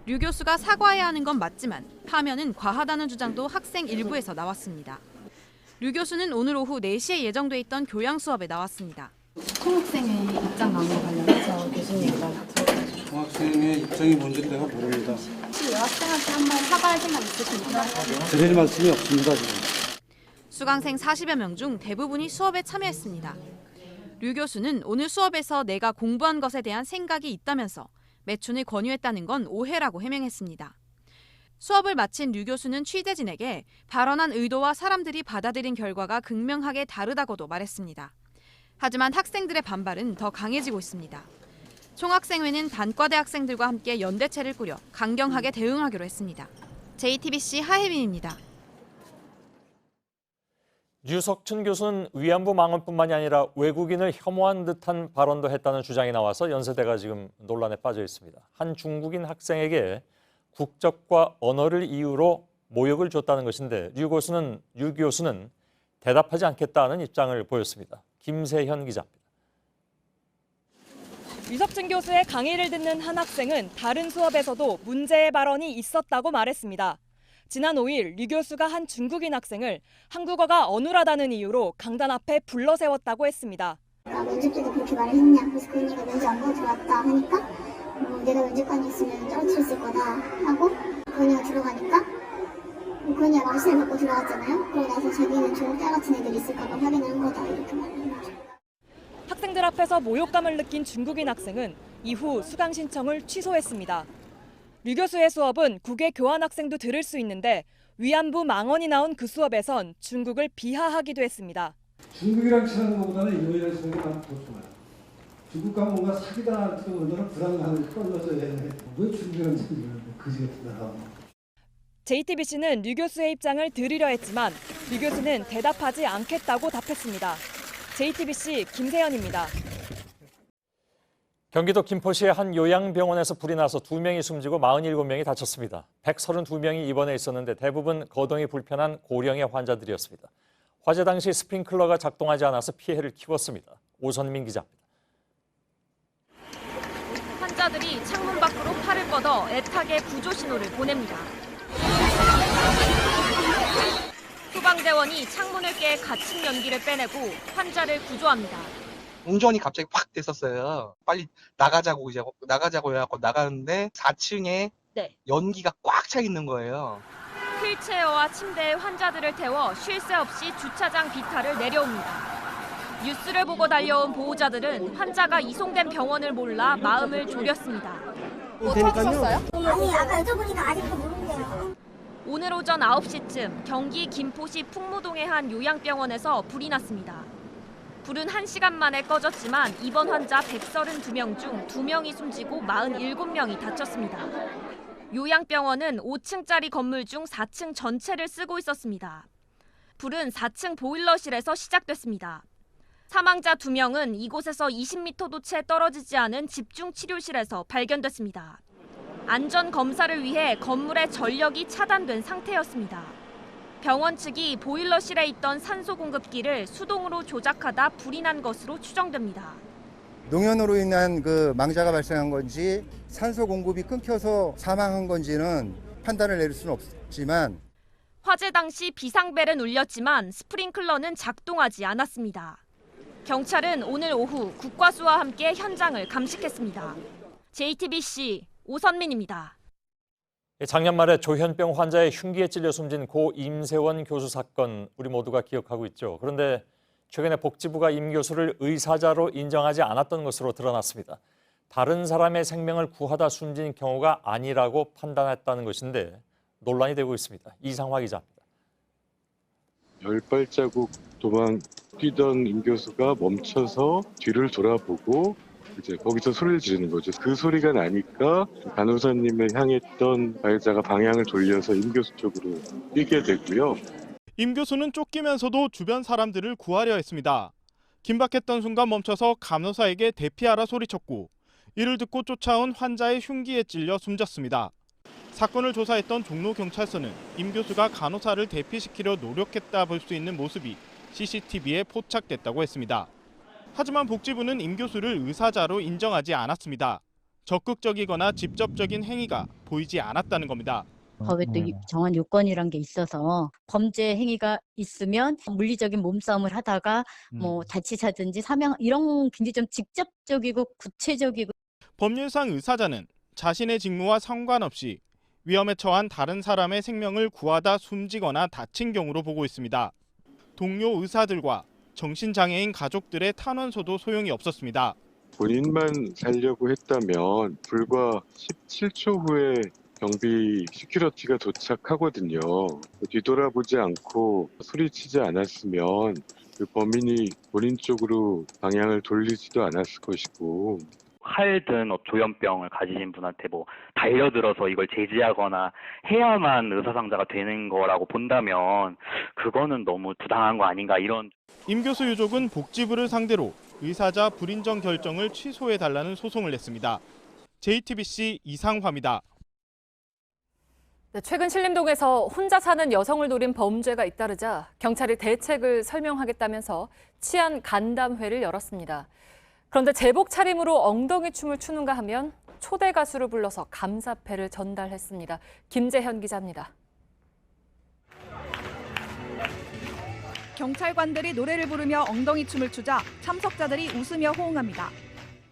류 교수가 사과해야 하는 건 맞지만 파면은 과하다는 주장도 학생 일부에서 나왔습니다. 류 교수는 오늘 오후 4시에 예정돼 있던 교양 수업에 나왔습니다. 총학생회 입장 나온 거 관련해서 교수님과 총학생회 입장이 뭔지 내가 모릅니다. 혹시 여학생한테 한번 사과할 생각 있으십니까? 드릴 말씀이 없습니다. 지금. 수강생 40여 명 중 대부분이 수업에 참여했습니다. 류 교수는 오늘 수업에서 내가 공부한 것에 대한 생각이 있다면서 매춘을 권유했다는 건 오해라고 해명했습니다. 수업을 마친 류 교수는 취재진에게 발언한 의도와 사람들이 받아들인 결과가 극명하게 다르다고도 말했습니다. 하지만 학생들의 반발은 더 강해지고 있습니다. 총학생회는 단과대 학생들과 함께 연대체를 꾸려 강경하게 대응하기로 했습니다. JTBC 하혜빈입니다. 류석춘 교수는 위안부 망언뿐만이 아니라 외국인을 혐오한 듯한 발언도 했다는 주장이 나와서 연세대가 지금 논란에 빠져 있습니다. 한 중국인 학생에게 국적과 언어를 이유로 모욕을 줬다는 것인데 류 교수는 대답하지 않겠다는 입장을 보였습니다. 김세현 기자입니다. 류석춘 교수의 강의를 듣는 한 학생은 다른 수업에서도 문제의 발언이 있었다고 말했습니다. 지난 5일 류 교수가 한 중국인 학생을 한국어가 어눌하다는 이유로 강단 앞에 불러 세웠다고 했습니다. 면접 때도 그렇게 말을 했냐? 그래서 그 언니가 면접 안 보고 들어왔다 하니까 내가 면접관이 있으면 떨어뜨렸을 거다 하고 그 언니가 들어가니까 그 언니가 망신을 받고 들어갔잖아요. 그러고 나서 자기는 조목달 같은 애들이 있을까 봐 확인을 한 거다 이렇게 말하는 거죠. 학생들 앞에서 모욕감을 느낀 중국인 학생은 이후 수강 신청을 취소했습니다. 류 교수의 수업은 국외 교환 학생도 들을 수 있는데 위안부 망언이 나온 그 수업에선 중국을 비하하기도 했습니다. 중국이랑 친한 것보다는 일본이랑 친한 게 더 좋아요. 중국과 뭔가 사기다 얼마나 불안감을 떨면서 왜 중국이랑 친구를 그지 같은 나라. JTBC는 류 교수의 입장을 들으려 했지만 류 교수는 대답하지 않겠다고 답했습니다. JTBC 김세현입니다. 경기도 김포시의 한 요양병원에서 불이 나서 2명이 숨지고 47명이 다쳤습니다. 132명이 입원해 있었는데 대부분 거동이 불편한 고령의 환자들이었습니다. 화재 당시 스프링클러가 작동하지 않아서 피해를 키웠습니다. 오선민 기자입니다. 환자들이 창문 밖으로 팔을 뻗어 애타게 구조 신호를 보냅니다. 소방대원이 창문을 깨 갇힌 연기를 빼내고 환자를 구조합니다. 운전이 갑자기 확 됐었어요. 빨리 나가자고 해갖고 나가는데 4층에 연기가 꽉 차 있는 거예요. 휠체어와 침대에 환자들을 태워 쉴 새 없이 주차장 비탈을 내려옵니다. 뉴스를 보고 달려온 보호자들은 환자가 이송된 병원을 몰라 마음을 졸였습니다. 뭐 터졌어요? 아니 아까 여쭤보니까 아직도 모른대요. 오늘 오전 9시쯤 경기 김포시 풍무동의 한 요양병원에서 불이 났습니다. 불은 1시간 만에 꺼졌지만 입원 환자 132명 중 2명이 숨지고 47명이 다쳤습니다. 요양병원은 5층짜리 건물 중 4층 전체를 쓰고 있었습니다. 불은 4층 보일러실에서 시작됐습니다. 사망자 2명은 이곳에서 20m도 채 떨어지지 않은 집중치료실에서 발견됐습니다. 안전 검사를 위해 건물의 전력이 차단된 상태였습니다. 병원 측이 보일러실에 있던 산소 공급기를 수동으로 조작하다 불이 난 것으로 추정됩니다. 농연으로 인한 그 망자가 발생한 건지 산소 공급이 끊겨서 사망한 건지는 판단을 내릴 수는 없지만 화재 당시 비상벨은 울렸지만 스프링클러는 작동하지 않았습니다. 경찰은 오늘 오후 국과수와 함께 현장을 감식했습니다. JTBC 오선민입니다. 작년 말에 조현병 환자의 흉기에 찔려 숨진 고 임세원 교수 사건 우리 모두가 기억하고 있죠. 그런데 최근에 복지부가 임 교수를 의사자로 인정하지 않았던 것으로 드러났습니다. 다른 사람의 생명을 구하다 숨진 경우가 아니라고 판단했다는 것인데 논란이 되고 있습니다. 이상화 기자입니다. 10발자국 도망 뛰던 임 교수가 멈춰서 뒤를 돌아보고 이제 거기서 소리를 지르는 거죠. 그 소리가 나니까 간호사님을 향했던 가해자가 방향을 돌려서 임 교수 쪽으로 뛰게 되고요. 임 교수는 쫓기면서도 주변 사람들을 구하려 했습니다. 긴박했던 순간 멈춰서 간호사에게 대피하라 소리쳤고 이를 듣고 쫓아온 환자의 흉기에 찔려 숨졌습니다. 사건을 조사했던 종로경찰서는 임 교수가 간호사를 대피시키려 노력했다 볼 수 있는 모습이 CCTV에 포착됐다고 했습니다. 하지만 복지부는 임 교수를 의사자로 인정하지 않았습니다. 적극적이거나 직접적인 행위가 보이지 않았다는 겁니다. 법에 또 정한 요건이란 게 있어서 범죄 행위가 있으면 물리적인 몸싸움을 하다가 뭐 다치사든지 사망 이런 굉장히 좀 직접적이고 구체적이고 법률상 의사자는 자신의 직무와 상관없이 위험에 처한 다른 사람의 생명을 구하다 숨지거나 다친 경우로 보고 있습니다. 동료 의사들과 정신장애인 가족들의 탄원서도 소용이 없었습니다. 본인만 살려고 했다면 불과 17초 후에 경비 시큐리티가 도착하거든요. 뒤돌아보지 않고 소리치지 않았으면 그 범인이 본인 쪽으로 방향을 돌리지도 않았을 것이고 칼든 조현병을 가지신 분한테 뭐 달려들어서 이걸 제지하거나 해야만 의사상자가 되는 거라고 본다면 그거는 너무 부당한 거 아닌가 이런. 임 교수 유족은 복지부를 상대로 의사자 불인정 결정을 취소해달라는 소송을 냈습니다. JTBC 이상화입니다. 네, 최근 신림동에서 혼자 사는 여성을 노린 범죄가 잇따르자 경찰이 대책을 설명하겠다면서 치안 간담회를 열었습니다. 그런데 제복 차림으로 엉덩이 춤을 추는가 하면 초대 가수를 불러서 감사패를 전달했습니다. 김재현 기자입니다. 경찰관들이 노래를 부르며 엉덩이 춤을 추자 참석자들이 웃으며 호응합니다.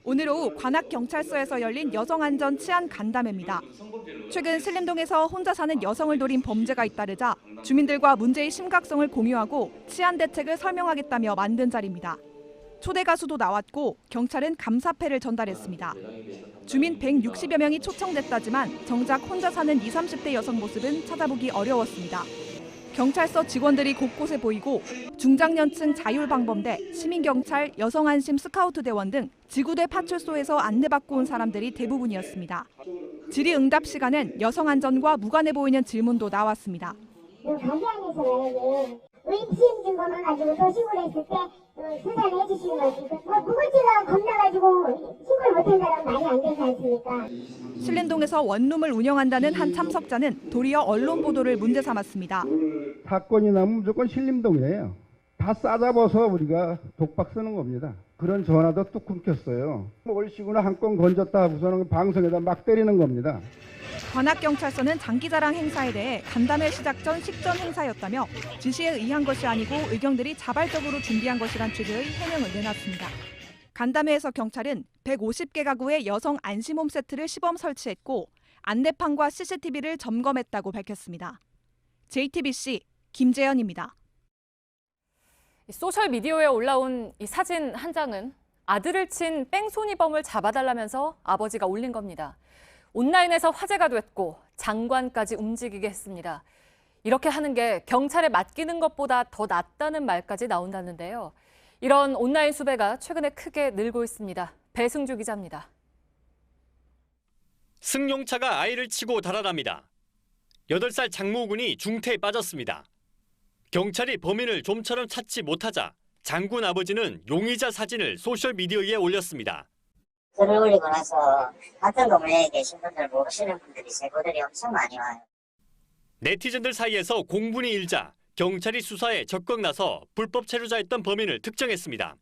오늘 오후 관악경찰서에서 열린 여성안전 치안 간담회입니다. 최근 신림동에서 혼자 사는 여성을 노린 범죄가 잇따르자 주민들과 문제의 심각성을 공유하고 치안 대책을 설명하겠다며 만든 자리입니다. 초대 가수도 나왔고 경찰은 감사패를 전달했습니다. 주민 160여 명이 초청됐다지만 정작 혼자 사는 20, 30대 여성 모습은 찾아보기 어려웠습니다. 경찰서 직원들이 곳곳에 보이고 중장년층 자율방범대, 시민경찰, 여성안심 스카우트 대원 등 지구대 파출소에서 안내받고 온 사람들이 대부분이었습니다. 질의응답 시간엔 여성안전과 무관해 보이는 질문도 나왔습니다. 가게안에서 만약에 의심 증거만 가지고 도식으로 했을 때 수사를 해주시는 거지. 무고죄가 겁나가지고 신고를 못한다는 말이 안 되지 않습니까? 신림동에서 원룸을 운영한다는 한 참석자는 도리어 언론 보도를 문제 삼았습니다. 사건이 나면 무조건 신림동이에요. 다 싸잡아서 우리가 독박 쓰는 겁니다. 그런 전화도 뚝 끊겼어요. 얼씨구나 한 건 건졌다 하고서는 방송에다 막 때리는 겁니다. 관악경찰서는 장기자랑 행사에 대해 간담회 시작 전 식전 행사였다며 지시에 의한 것이 아니고 의경들이 자발적으로 준비한 것이란 취지의 해명을 내놨습니다. 간담회에서 경찰은 150개 가구의 여성 안심홈 세트를 시범 설치했고 안내판과 CCTV를 점검했다고 밝혔습니다. JTBC 김재현입니다. 소셜미디어에 올라온 이 사진 한 장은 아들을 친 뺑소니범을 잡아달라면서 아버지가 올린 겁니다. 온라인에서 화제가 됐고 장관까지 움직이게 했습니다. 이렇게 하는 게 경찰에 맡기는 것보다 더 낫다는 말까지 나온다는데요. 이런 온라인 수배가 최근에 크게 늘고 있습니다. 배승주 기자입니다. 승용차가 아이를 치고 달아납니다. 8살 장모군이 중태에 빠졌습니다. 경찰이 범인을 좀처럼 찾지 못하자 장군 아버지는 용의자 사진을 소셜미디어에 올렸습니다. 글을 올리고 나서 같은 동네에 계신 분들 모르시는 분들이 제보들이 엄청 많이 와요. 네티즌들 사이에서 공분이 일자 경찰이 수사에 적극 나서 불법 체류자였던 범인을 특정했습니다.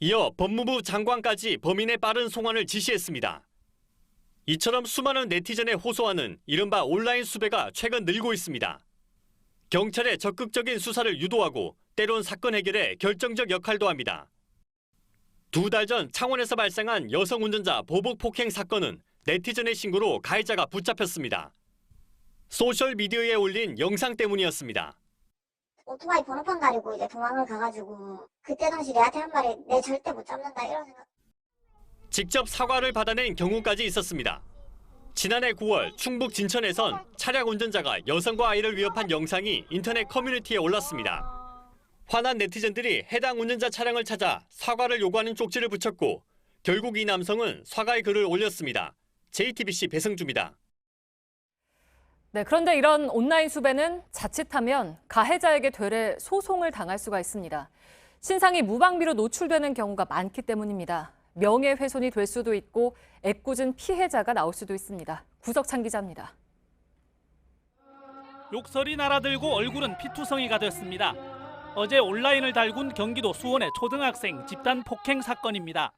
이어 법무부 장관까지 범인의 빠른 송환을 지시했습니다. 이처럼 수많은 네티즌의 호소하는 이른바 온라인 수배가 최근 늘고 있습니다. 경찰의 적극적인 수사를 유도하고 때론 사건 해결에 결정적 역할도 합니다. 2달 전 창원에서 발생한 여성 운전자 보복 폭행 사건은 네티즌의 신고로 가해자가 붙잡혔습니다. 소셜미디어에 올린 영상 때문이었습니다. 오토바이 번호판 가리고 이제 도망을 가가지고 그때 당시 내한테 한 말이 내 절대 못 잡는다 이런 생각. 직접 사과를 받아낸 경우까지 있었습니다. 지난해 9월 충북 진천에선 차량 운전자가 여성과 아이를 위협한 영상이 인터넷 커뮤니티에 올랐습니다. 화난 네티즌들이 해당 운전자 차량을 찾아 사과를 요구하는 쪽지를 붙였고 결국 이 남성은 사과의 글을 올렸습니다. JTBC 배승주입니다. 네, 그런데 이런 온라인 수배는 자칫하면 가해자에게 되레 소송을 당할 수가 있습니다. 신상이 무방비로 노출되는 경우가 많기 때문입니다. 명예훼손이 될 수도 있고 애꿎은 피해자가 나올 수도 있습니다. 구석찬 기자입니다. 욕설이 날아들고 얼굴은 피투성이가 됐습니다. 어제 온라인을 달군 경기도 수원의 초등학생 집단 폭행 사건입니다.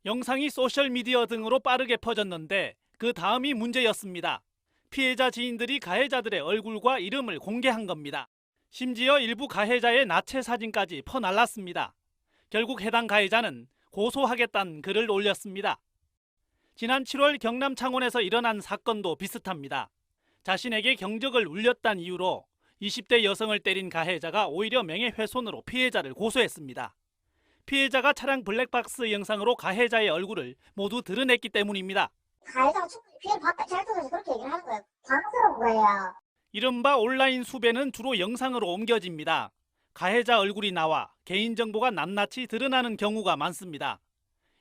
영상이 소셜미디어 등으로 빠르게 퍼졌는데 그 다음이 문제였습니다. 피해자 지인들이 가해자들의 얼굴과 이름을 공개한 겁니다. 심지어 일부 가해자의 나체 사진까지 퍼날랐습니다. 결국 해당 가해자는 고소하겠다는 글을 올렸습니다. 지난 7월 경남 창원에서 일어난 사건도 비슷합니다. 자신에게 경적을 울렸다는 이유로 20대 여성을 때린 가해자가 오히려 명예훼손으로 피해자를 고소했습니다. 피해자가 차량 블랙박스 영상으로 가해자의 얼굴을 모두 드러냈기 때문입니다. 가해자가 충분히 피해를 봤다 잘못해서 그렇게 얘기를 하는 거예요. 당스러운 거예요. 이른바 온라인 수배는 주로 영상으로 옮겨집니다. 가해자 얼굴이 나와 개인정보가 낱낱이 드러나는 경우가 많습니다.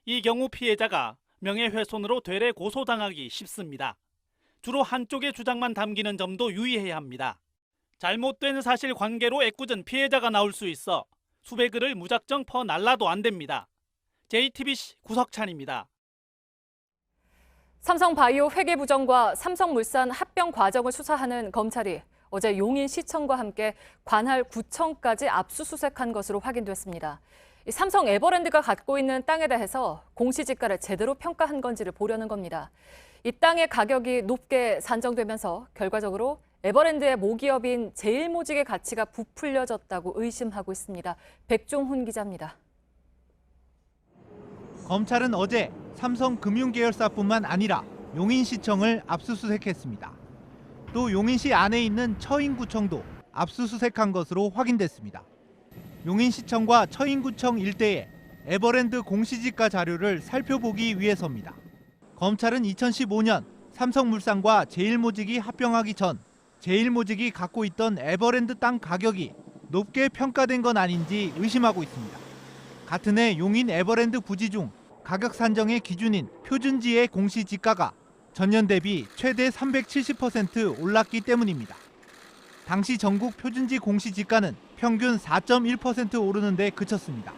이 경우 피해자가 명예훼손으로 되레 고소당하기 쉽습니다. 주로 한쪽의 주장만 담기는 점도 유의해야 합니다. 잘못된 사실관계로 애꿎은 피해자가 나올 수 있어 수배글을 무작정 퍼날라도 안 됩니다. JTBC 구석찬입니다. 삼성바이오 회계부정과 삼성물산 합병 과정을 수사하는 검찰이 어제 용인시청과 함께 관할 구청까지 압수수색한 것으로 확인됐습니다. 삼성 에버랜드가 갖고 있는 땅에 대해서 공시지가를 제대로 평가한 건지를 보려는 겁니다. 이 땅의 가격이 높게 산정되면서 결과적으로 에버랜드의 모기업인 제일모직의 가치가 부풀려졌다고 의심하고 있습니다. 백종훈 기자입니다. 검찰은 어제 삼성금융계열사뿐만 아니라 용인시청을 압수수색했습니다. 또 용인시 안에 있는 처인구청도 압수수색한 것으로 확인됐습니다. 용인시청과 처인구청 일대의 에버랜드 공시지가 자료를 살펴보기 위해서입니다. 검찰은 2015년 삼성물산과 제일모직이 합병하기 전 제일모직이 갖고 있던 에버랜드 땅 가격이 높게 평가된 건 아닌지 의심하고 있습니다. 같은 해 용인 에버랜드 부지 중 가격 산정의 기준인 표준지의 공시지가가 전년 대비 최대 370% 올랐기 때문입니다. 당시 전국 표준지 공시지가는 평균 4.1% 오르는 데 그쳤습니다.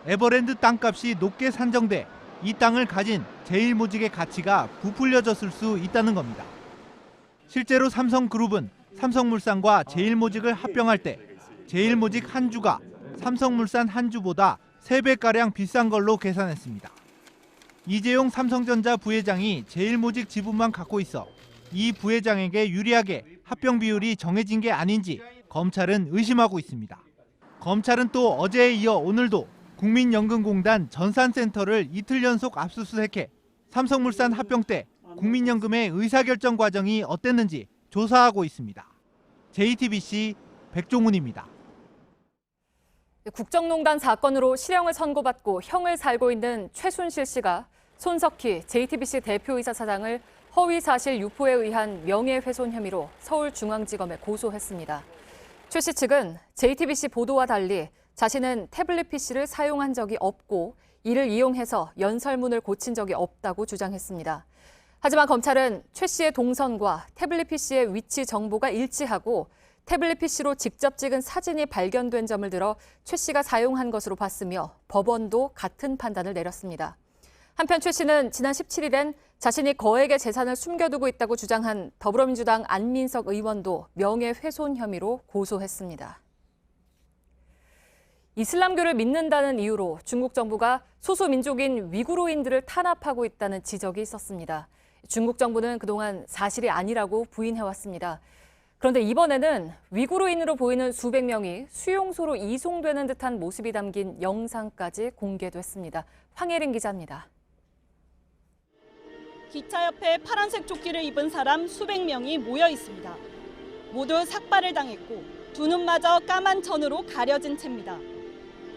에버랜드 땅값이 높게 산정돼 이 땅을 가진 제일모직의 가치가 부풀려졌을 수 있다는 겁니다. 실제로 삼성그룹은 삼성물산과 제일모직을 합병할 때 제일모직 한 주가 삼성물산 한 주보다 3배가량 비싼 걸로 계산했습니다. 이재용 삼성전자 부회장이 제일모직 지분만 갖고 있어 이 부회장에게 유리하게 합병 비율이 정해진 게 아닌지 검찰은 의심하고 있습니다. 검찰은 또 어제에 이어 오늘도 국민연금공단 전산센터를 이틀 연속 압수수색해 삼성물산 합병 때 국민연금의 의사결정 과정이 어땠는지 조사하고 있습니다. JTBC 백종훈입니다. 국정농단 사건으로 실형을 선고받고 형을 살고 있는 최순실 씨가 손석희 JTBC 대표이사 차장을 허위사실 유포에 의한 명예훼손 혐의로 서울중앙지검에 고소했습니다. 최 씨 측은 JTBC 보도와 달리 자신은 태블릿 PC를 사용한 적이 없고 이를 이용해서 연설문을 고친 적이 없다고 주장했습니다. 하지만 검찰은 최 씨의 동선과 태블릿 PC의 위치 정보가 일치하고 태블릿 PC로 직접 찍은 사진이 발견된 점을 들어 최 씨가 사용한 것으로 봤으며 법원도 같은 판단을 내렸습니다. 한편 최 씨는 지난 17일엔 자신이 거액의 재산을 숨겨두고 있다고 주장한 더불어민주당 안민석 의원도 명예훼손 혐의로 고소했습니다. 이슬람교를 믿는다는 이유로 중국 정부가 소수민족인 위구르인들을 탄압하고 있다는 지적이 있었습니다. 중국 정부는 그동안 사실이 아니라고 부인해왔습니다. 그런데 이번에는 위구르인으로 보이는 수백 명이 수용소로 이송되는 듯한 모습이 담긴 영상까지 공개됐습니다. 황예린 기자입니다. 기차 옆에 파란색 조끼를 입은 사람 수백 명이 모여 있습니다. 모두 삭발을 당했고 두 눈마저 까만 천으로 가려진 채입니다.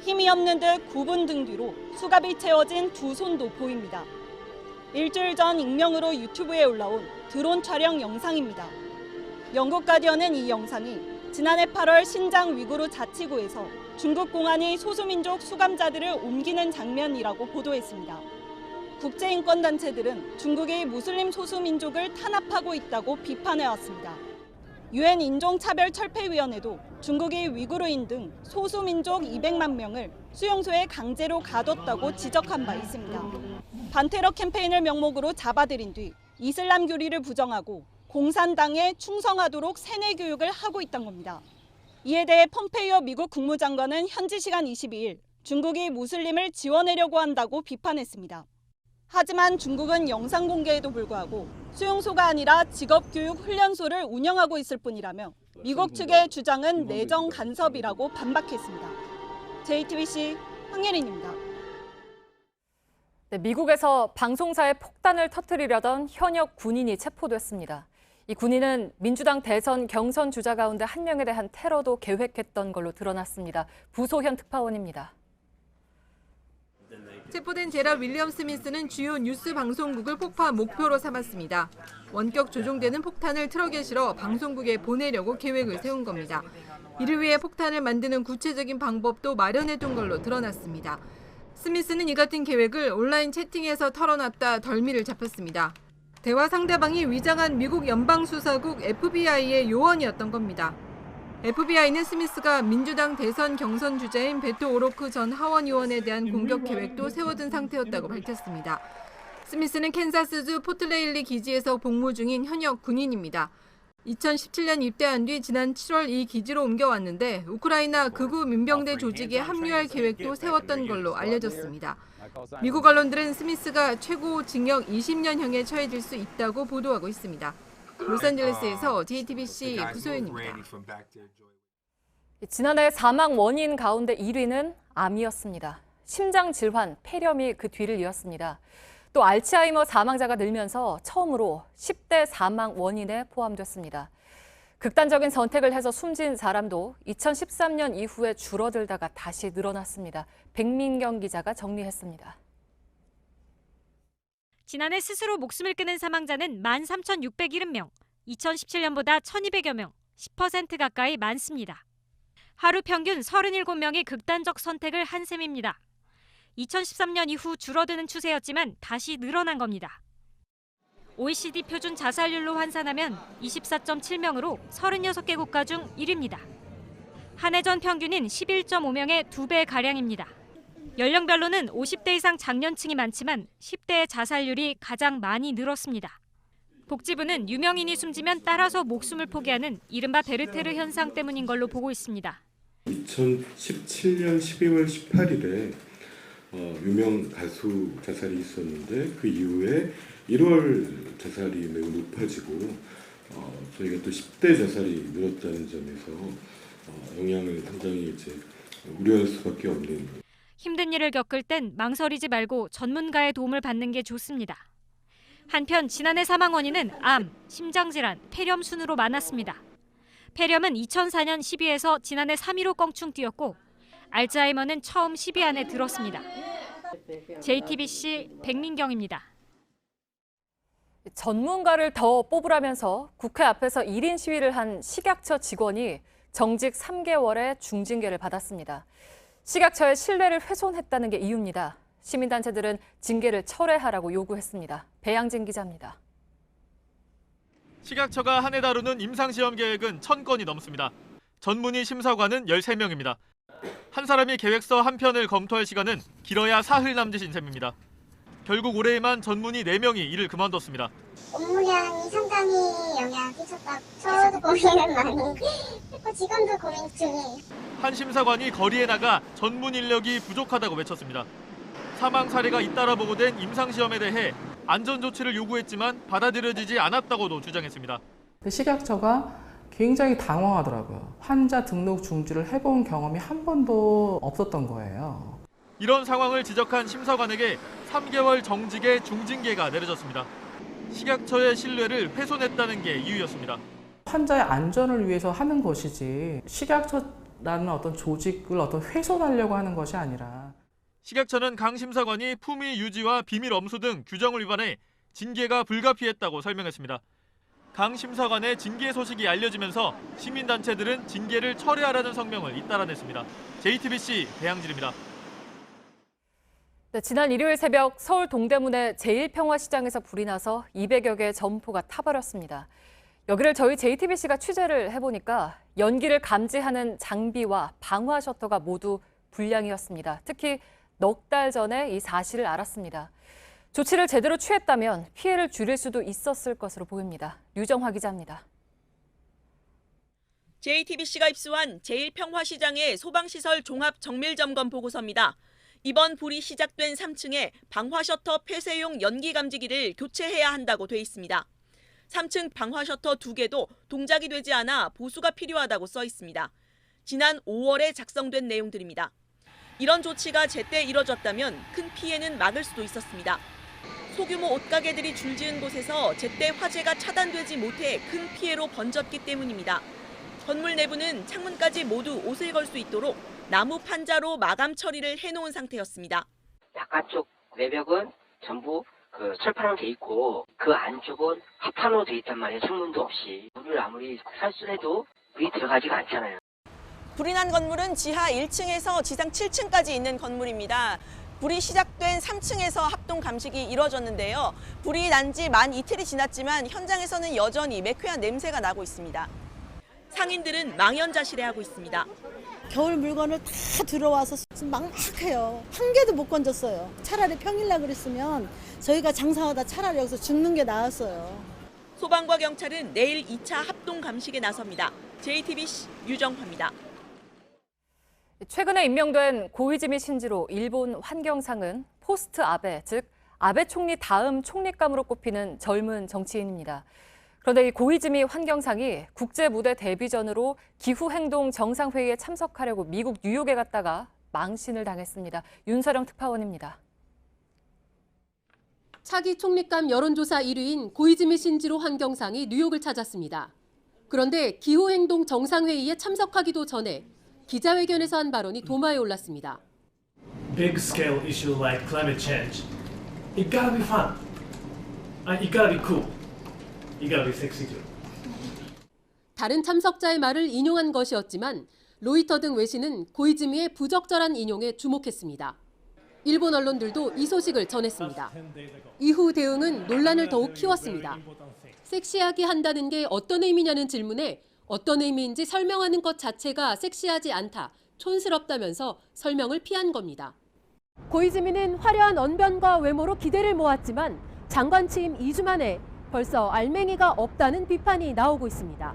힘이 없는 듯 굽은 등 뒤로 수갑이 채워진 두 손도 보입니다. 일주일 전 익명으로 유튜브에 올라온 드론 촬영 영상입니다. 영국 가디언은 이 영상이 지난해 8월 신장 위구르 자치구에서 중국 공안이 소수민족 수감자들을 옮기는 장면이라고 보도했습니다. 국제인권단체들은 중국이 무슬림 소수민족을 탄압하고 있다고 비판해왔습니다. 유엔 인종차별철폐위원회도 중국이 위구르인 등 소수민족 200만 명을 수용소에 강제로 가뒀다고 지적한 바 있습니다. 반테러 캠페인을 명목으로 잡아들인 뒤 이슬람 교리를 부정하고 공산당에 충성하도록 세뇌 교육을 하고 있던 겁니다. 이에 대해 폼페이오 미국 국무장관은 현지 시간 22일 중국이 무슬림을 지원하려고 한다고 비판했습니다. 하지만 중국은 영상 공개에도 불구하고 수용소가 아니라 직업교육 훈련소를 운영하고 있을 뿐이라며 미국 측의 주장은 내정 간섭이라고 반박했습니다. JTBC 황예린입니다. 네, 미국에서 방송사에 폭탄을 터뜨리려던 현역 군인이 체포됐습니다. 이 군인은 민주당 대선 경선 주자 가운데 한 명에 대한 테러도 계획했던 걸로 드러났습니다. 부소현 특파원입니다. 체포된 제라 윌리엄 스미스는 주요 뉴스 방송국을 폭파 목표로 삼았습니다. 원격 조종되는 폭탄을 트럭에 실어 방송국에 보내려고 계획을 세운 겁니다. 이를 위해 폭탄을 만드는 구체적인 방법도 마련해둔 걸로 드러났습니다. 스미스는 이 같은 계획을 온라인 채팅에서 털어놨다 덜미를 잡혔습니다. 대화 상대방이 위장한 미국 연방수사국 FBI의 요원이었던 겁니다. FBI는 스미스가 민주당 대선 경선 주자인 베토 오로크 전 하원 의원에 대한 공격 계획도 세워둔 상태였다고 밝혔습니다. 스미스는 캔사스주 포트레일리 기지에서 복무 중인 현역 군인입니다. 2017년 입대한 뒤 지난 7월 이 기지로 옮겨왔는데 우크라이나 극우 민병대 조직에 합류할 계획도 세웠던 걸로 알려졌습니다. 미국 언론들은 스미스가 최고 징역 20년형에 처해질 수 있다고 보도하고 있습니다. 로스앤젤레스에서 JTBC 구소연입니다. 지난해 사망 원인 가운데 1위는 암이었습니다. 심장 질환, 폐렴이 그 뒤를 이었습니다. 또 알츠하이머 사망자가 늘면서 처음으로 10대 사망 원인에 포함됐습니다. 극단적인 선택을 해서 숨진 사람도 2013년 이후에 줄어들다가 다시 늘어났습니다. 백민경 기자가 정리했습니다. 지난해 스스로 목숨을 끊은 사망자는 13,670명, 2017년보다 1,200여 명, 10% 가까이 많습니다. 하루 평균 37명이 극단적 선택을 한 셈입니다. 2013년 이후 줄어드는 추세였지만 다시 늘어난 겁니다. OECD 표준 자살률로 환산하면 24.7명으로 36개 국가 중 1위입니다. 한 해 전 평균인 11.5명의 2배가량입니다. 연령별로는 50대 이상 장년층이 많지만 10대의 자살률이 가장 많이 늘었습니다. 복지부는 유명인이 숨지면 따라서 목숨을 포기하는 이른바 베르테르 현상 때문인 걸로 보고 있습니다. 2017년 12월 18일에 유명 가수 자살이 있었는데 그 이후에 1월 자살이 매우 높아지고 저희가 또 10대 자살이 늘었다는 점에서 영향을 상당히 우려할 수밖에 없는. 힘든 일을 겪을 땐 망설이지 말고 전문가의 도움을 받는 게 좋습니다. 한편 지난해 사망 원인은 암, 심장질환, 폐렴 순으로 많았습니다. 폐렴은 2004년 10위에서 지난해 3위로 껑충 뛰었고 알츠하이머는 처음 10위 안에 들었습니다. JTBC 백민경입니다. 전문가를 더 뽑으라면서 국회 앞에서 1인 시위를 한 식약처 직원이 정직 3개월의 중징계를 받았습니다. 식약처의 신뢰를 훼손했다는 게 이유입니다. 시민단체들은 징계를 철회하라고 요구했습니다. 배양진 기자입니다. 식약처가 한 해 다루는 임상시험 계획은 1000건이 넘습니다. 전문의 심사관은 13명입니다. 한 사람이 계획서 한 편을 검토할 시간은 길어야 사흘 남짓인 셈입니다. 결국 올해에만 전문의 4명이 일을 그만뒀습니다. 업무량이 상당히 영향을 끼쳤다. 저도 고민을 많이 했고 지금도 고민 중이에요. 한 심사관이 거리에 나가 전문 인력이 부족하다고 외쳤습니다. 사망 사례가 잇따라 보고된 임상시험에 대해 안전조치를 요구했지만 받아들여지지 않았다고도 주장했습니다. 식약처가 굉장히 당황하더라고요. 환자 등록 중지를 해본 경험이 한 번도 없었던 거예요. 이런 상황을 지적한 심사관에게 3개월 정직의 중징계가 내려졌습니다. 식약처의 신뢰를 훼손했다는 게 이유였습니다. 환자의 안전을 위해서 하는 것이지 식약처라는 어떤 조직을 훼손하려고 하는 것이 아니라. 식약처는 강 심사관이 품위 유지와 비밀 엄수 등 규정을 위반해 징계가 불가피했다고 설명했습니다. 강 심사관의 징계 소식이 알려지면서 시민단체들은 징계를 철회하라는 성명을 잇따라 냈습니다. JTBC 배양진입니다. 네, 지난 일요일 새벽 서울 동대문의 제1평화시장에서 불이 나서 200여 개의 점포가 타버렸습니다. 여기를 저희 JTBC가 취재를 해보니까 연기를 감지하는 장비와 방화 셔터가 모두 불량이었습니다. 특히 넉 달 전에 이 사실을 알았습니다. 조치를 제대로 취했다면 피해를 줄일 수도 있었을 것으로 보입니다. 류정화 기자입니다. JTBC가 입수한 제1평화시장의 소방시설 종합정밀점검 보고서입니다. 이번 불이 시작된 3층에 방화 셔터 폐쇄용 연기 감지기를 교체해야 한다고 돼 있습니다. 3층 방화 셔터 2개도 동작이 되지 않아 보수가 필요하다고 써 있습니다. 지난 5월에 작성된 내용들입니다. 이런 조치가 제때 이뤄졌다면 큰 피해는 막을 수도 있었습니다. 소규모 옷가게들이 줄지은 곳에서 제때 화재가 차단되지 못해 큰 피해로 번졌기 때문입니다. 건물 내부는 창문까지 모두 옷을 걸 수 있도록 나무 판자로 마감 처리를 해놓은 상태였습니다. 바깥쪽 외벽은 전부 철판으로 돼 있고 그 안쪽은 합판으로 돼 있단 말이에요. 창문도 없이. 물을 아무리 살수해도 물이 들어가지가 않잖아요. 불이 난 건물은 지하 1층에서 지상 7층까지 있는 건물입니다. 불이 시작된 3층에서 합동 감식이 이뤄졌는데요. 불이 난 지 만 이틀이 지났지만 현장에서는 여전히 매캐한 냄새가 나고 있습니다. 상인들은 망연자실해하고 있습니다. 겨울 물건을 다 들어와서 막막해요. 한 개도 못 건졌어요. 차라리 평일날 그랬으면 저희가 장사하다 차라리 여기서 죽는 게 나았어요. 소방과 경찰은 내일 2차 합동 감식에 나섭니다. JTBC 유정화입니다. 최근에 임명된 고이즈미 신지로 일본 환경상은 포스트 아베, 즉 아베 총리 다음 총리감으로 꼽히는 젊은 정치인입니다. 그런데 이 고이즈미 환경상이 국제 무대 데뷔전으로 기후행동 정상회의에 참석하려고 미국 뉴욕에 갔다가 망신을 당했습니다. 윤서령 특파원입니다. 차기 총리감 여론조사 1위인 고이즈미 신지로 환경상이 뉴욕을 찾았습니다. 그런데 기후행동 정상회의에 참석하기도 전에 기자회견에서 한 발언이 도마에 올랐습니다. Big scale issue like climate change. It gotta be fun. It gotta be cool. It gotta be sexy too. 다른 참석자의 말을 인용한 것이었지만 로이터 등 외신은 고이즈미의 부적절한 인용에 주목했습니다. 일본 언론들도 이 소식을 전했습니다. 이후 대응은 논란을 더욱 키웠습니다. 섹시하게 한다는 게 어떤 의미냐는 질문에 어떤 의미인지 설명하는 것 자체가 섹시하지 않다, 촌스럽다면서 설명을 피한 겁니다. 고이즈미는 화려한 언변과 외모로 기대를 모았지만 장관 취임 2주 만에 벌써 알맹이가 없다는 비판이 나오고 있습니다.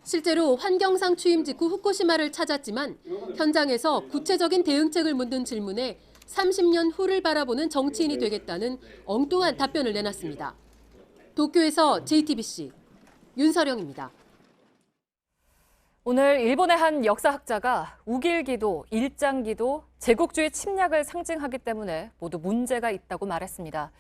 실제로 환경상 취임 직후 후쿠시마를 찾았지만 현장에서 구체적인 대응책을 묻는 질문에 30년 후를 바라보는 정치인이 되겠다는 엉뚱한 답변을 내놨습니다. 도쿄에서 JTBC 윤서령입니다. 오늘 일본의 한 역사학자가 우길기도, 일장기도, 제국주의 침략을 상징하기 때문에 모두 문제가 있다고 말했습니다.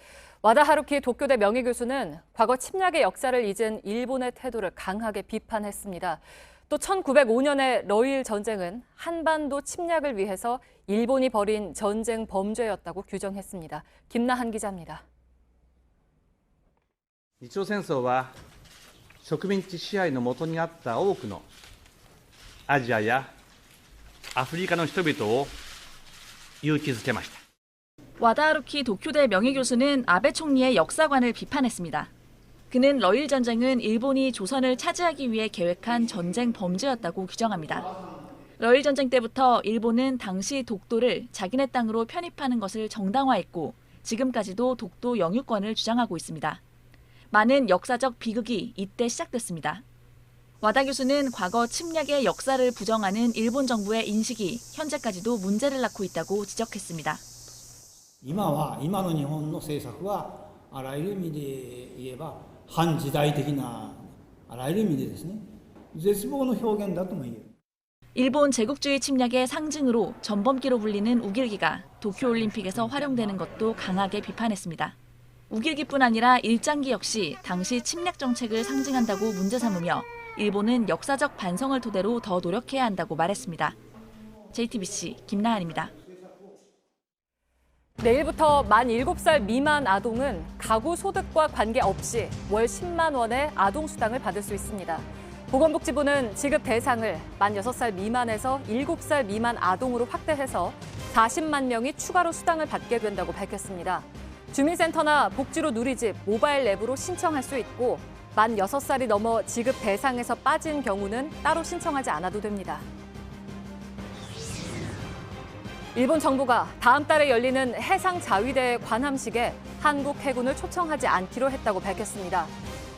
와다 하루키 도쿄대 명예교수는 과거 침략의 역사를 잊은 일본의 태도를 강하게 비판했습니다. 또 1905년의 러일 전쟁은 한반도 침략을 위해서 일본이 벌인 전쟁 범죄였다고 규정했습니다. 김나한 기자입니다. 日露戦争は植民地支配の下にあった多くのアジアやアフリカの人々を勇気づけました。 와다하루키 도쿄대 명예교수는 아베 총리의 역사관을 비판했습니다. 그는 러일 전쟁은 일본이 조선을 차지하기 위해 계획한 전쟁 범죄였다고 규정합니다. 러일 전쟁 때부터 일본은 당시 독도를 자기네 땅으로 편입하는 것을 정당화했고 지금까지도 독도 영유권을 주장하고 있습니다. 많은 역사적 비극이 이때 시작됐습니다. 와다 교수는 과거 침략의 역사를 부정하는 일본 정부의 인식이 현재까지도 문제를 낳고 있다고 지적했습니다. 今の日本の政策はあらゆる意味で言えば反時代的なあらゆる意味でですね絶望の表現だとも言える。 일본 제국주의 침략의 상징으로 전범기로 불리는 우길기가 도쿄올림픽에서 활용되는 것도 강하게 비판했습니다. 우길기뿐 아니라 일장기 역시 당시 침략 정책을 상징한다고 문제 삼으며 일본은 역사적 반성을 토대로 더 노력해야 한다고 말했습니다. JTBC 김나한입니다. 내일부터 만 7살 미만 아동은 가구 소득과 관계없이 월 10만 원의 아동수당을 받을 수 있습니다. 보건복지부는 지급 대상을 만 6살 미만에서 7살 미만 아동으로 확대해서 40만 명이 추가로 수당을 받게 된다고 밝혔습니다. 주민센터나 복지로 누리집, 모바일 앱으로 신청할 수 있고 만 6살이 넘어 지급 대상에서 빠진 경우는 따로 신청하지 않아도 됩니다. 일본 정부가 다음 달에 열리는 해상자위대회 관함식에 한국 해군을 초청하지 않기로 했다고 밝혔습니다.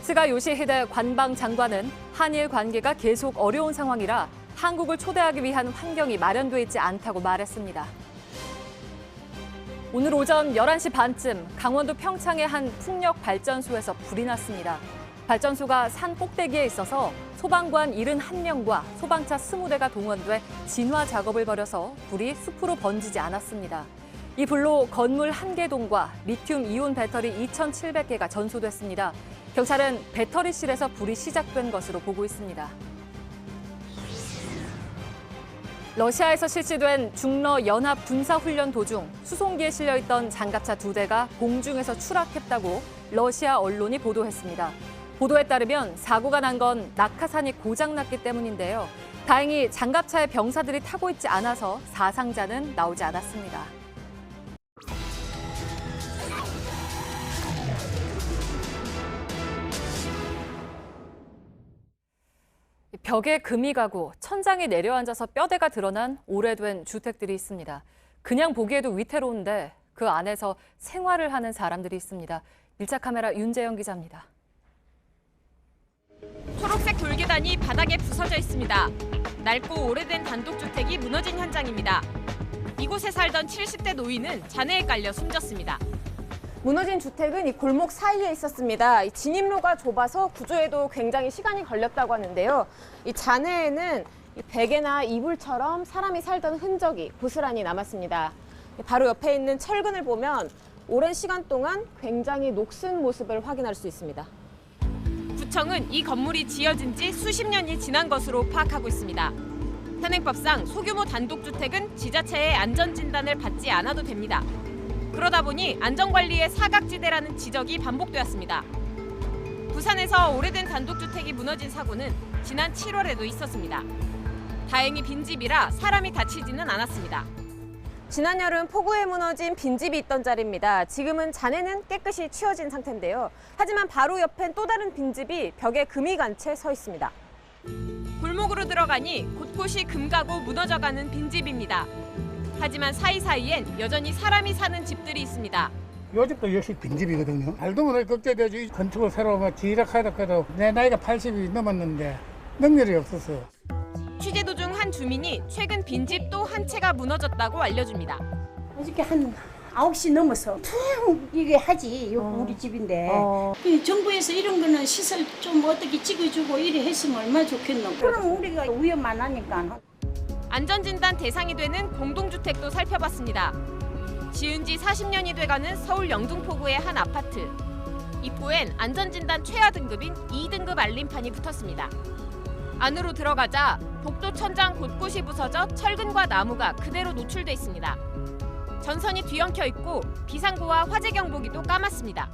스가 요시히데 관방장관은 한일 관계가 계속 어려운 상황이라 한국을 초대하기 위한 환경이 마련돼 있지 않다고 말했습니다. 오늘 오전 11시 반쯤 강원도 평창의 한 풍력 발전소에서 불이 났습니다. 발전소가 산 꼭대기에 있어서 소방관 71명과 소방차 20대가 동원돼 진화 작업을 벌여서 불이 숲으로 번지지 않았습니다. 이 불로 건물 1개동과 리튬 이온 배터리 2,700개가 전소됐습니다. 경찰은 배터리실에서 불이 시작된 것으로 보고 있습니다. 러시아에서 실시된 중러 연합 군사훈련 도중 수송기에 실려있던 장갑차 2대가 공중에서 추락했다고 러시아 언론이 보도했습니다. 보도에 따르면 사고가 난 건 낙하산이 고장났기 때문인데요. 다행히 장갑차에 병사들이 타고 있지 않아서 사상자는 나오지 않았습니다. 벽에 금이 가고 천장에 내려앉아서 뼈대가 드러난 오래된 주택들이 있습니다. 그냥 보기에도 위태로운데 그 안에서 생활을 하는 사람들이 있습니다. 밀착 카메라 윤재영 기자입니다. 초록색 돌계단이 바닥에 부서져 있습니다. 낡고 오래된 단독주택이 무너진 현장입니다. 이곳에 살던 70대 노인은 잔해에 깔려 숨졌습니다. 무너진 주택은 이 골목 사이에 있었습니다. 이 진입로가 좁아서 구조에도 굉장히 시간이 걸렸다고 하는데요. 이 잔해에는 베개나 이불처럼 사람이 살던 흔적이 고스란히 남았습니다. 바로 옆에 있는 철근을 보면 오랜 시간 동안 굉장히 녹슨 모습을 확인할 수 있습니다. 구청은 이 건물이 지어진 지 수십 년이 지난 것으로 파악하고 있습니다. 현행법상 소규모 단독주택은 지자체의 안전진단을 받지 않아도 됩니다. 그러다 보니 안전관리의 사각지대라는 지적이 반복되었습니다. 부산에서 오래된 단독주택이 무너진 사고는 지난 7월에도 있었습니다. 다행히 빈집이라 사람이 다치지는 않았습니다. 지난 여름 폭우에 무너진 빈집이 있던 자리입니다. 지금은 잔해는 깨끗이 치워진 상태인데요. 하지만 바로 옆엔 또 다른 빈집이 벽에 금이 간 채 서 있습니다. 골목으로 들어가니 곳곳이 금 가고 무너져가는 빈집입니다. 하지만 사이사이엔 여전히 사람이 사는 집들이 있습니다. 요 집도 역시 빈집이거든요. 알도 못할 걱정되지. 건축을 새로 지락하다 해도 내 나이가 80이 넘었는데 능력이 없었어요. 취재 도중 한 주민이 최근 빈집 또 한 채가 무너졌다고 알려줍니다. 어저께 한 9시 넘어서 퉁 이게 하지. 우리 집인데. 정부에서 이런 거는 시설 좀 어떻게 찍어주고 이래 했으면 얼마나 좋겠노. 그럼 우리가 위험만 하니까. 안전진단 대상이 되는 공동주택도 살펴봤습니다. 지은 지 40년이 돼가는 서울 영등포구의 한 아파트. 입구엔 안전진단 최하 등급인 2등급 알림판이 붙었습니다. 안으로 들어가자 복도 천장 곳곳이 부서져 철근과 나무가 그대로 노출돼 있습니다. 전선이 뒤엉켜 있고 비상구와 화재 경보기도 까맣습니다.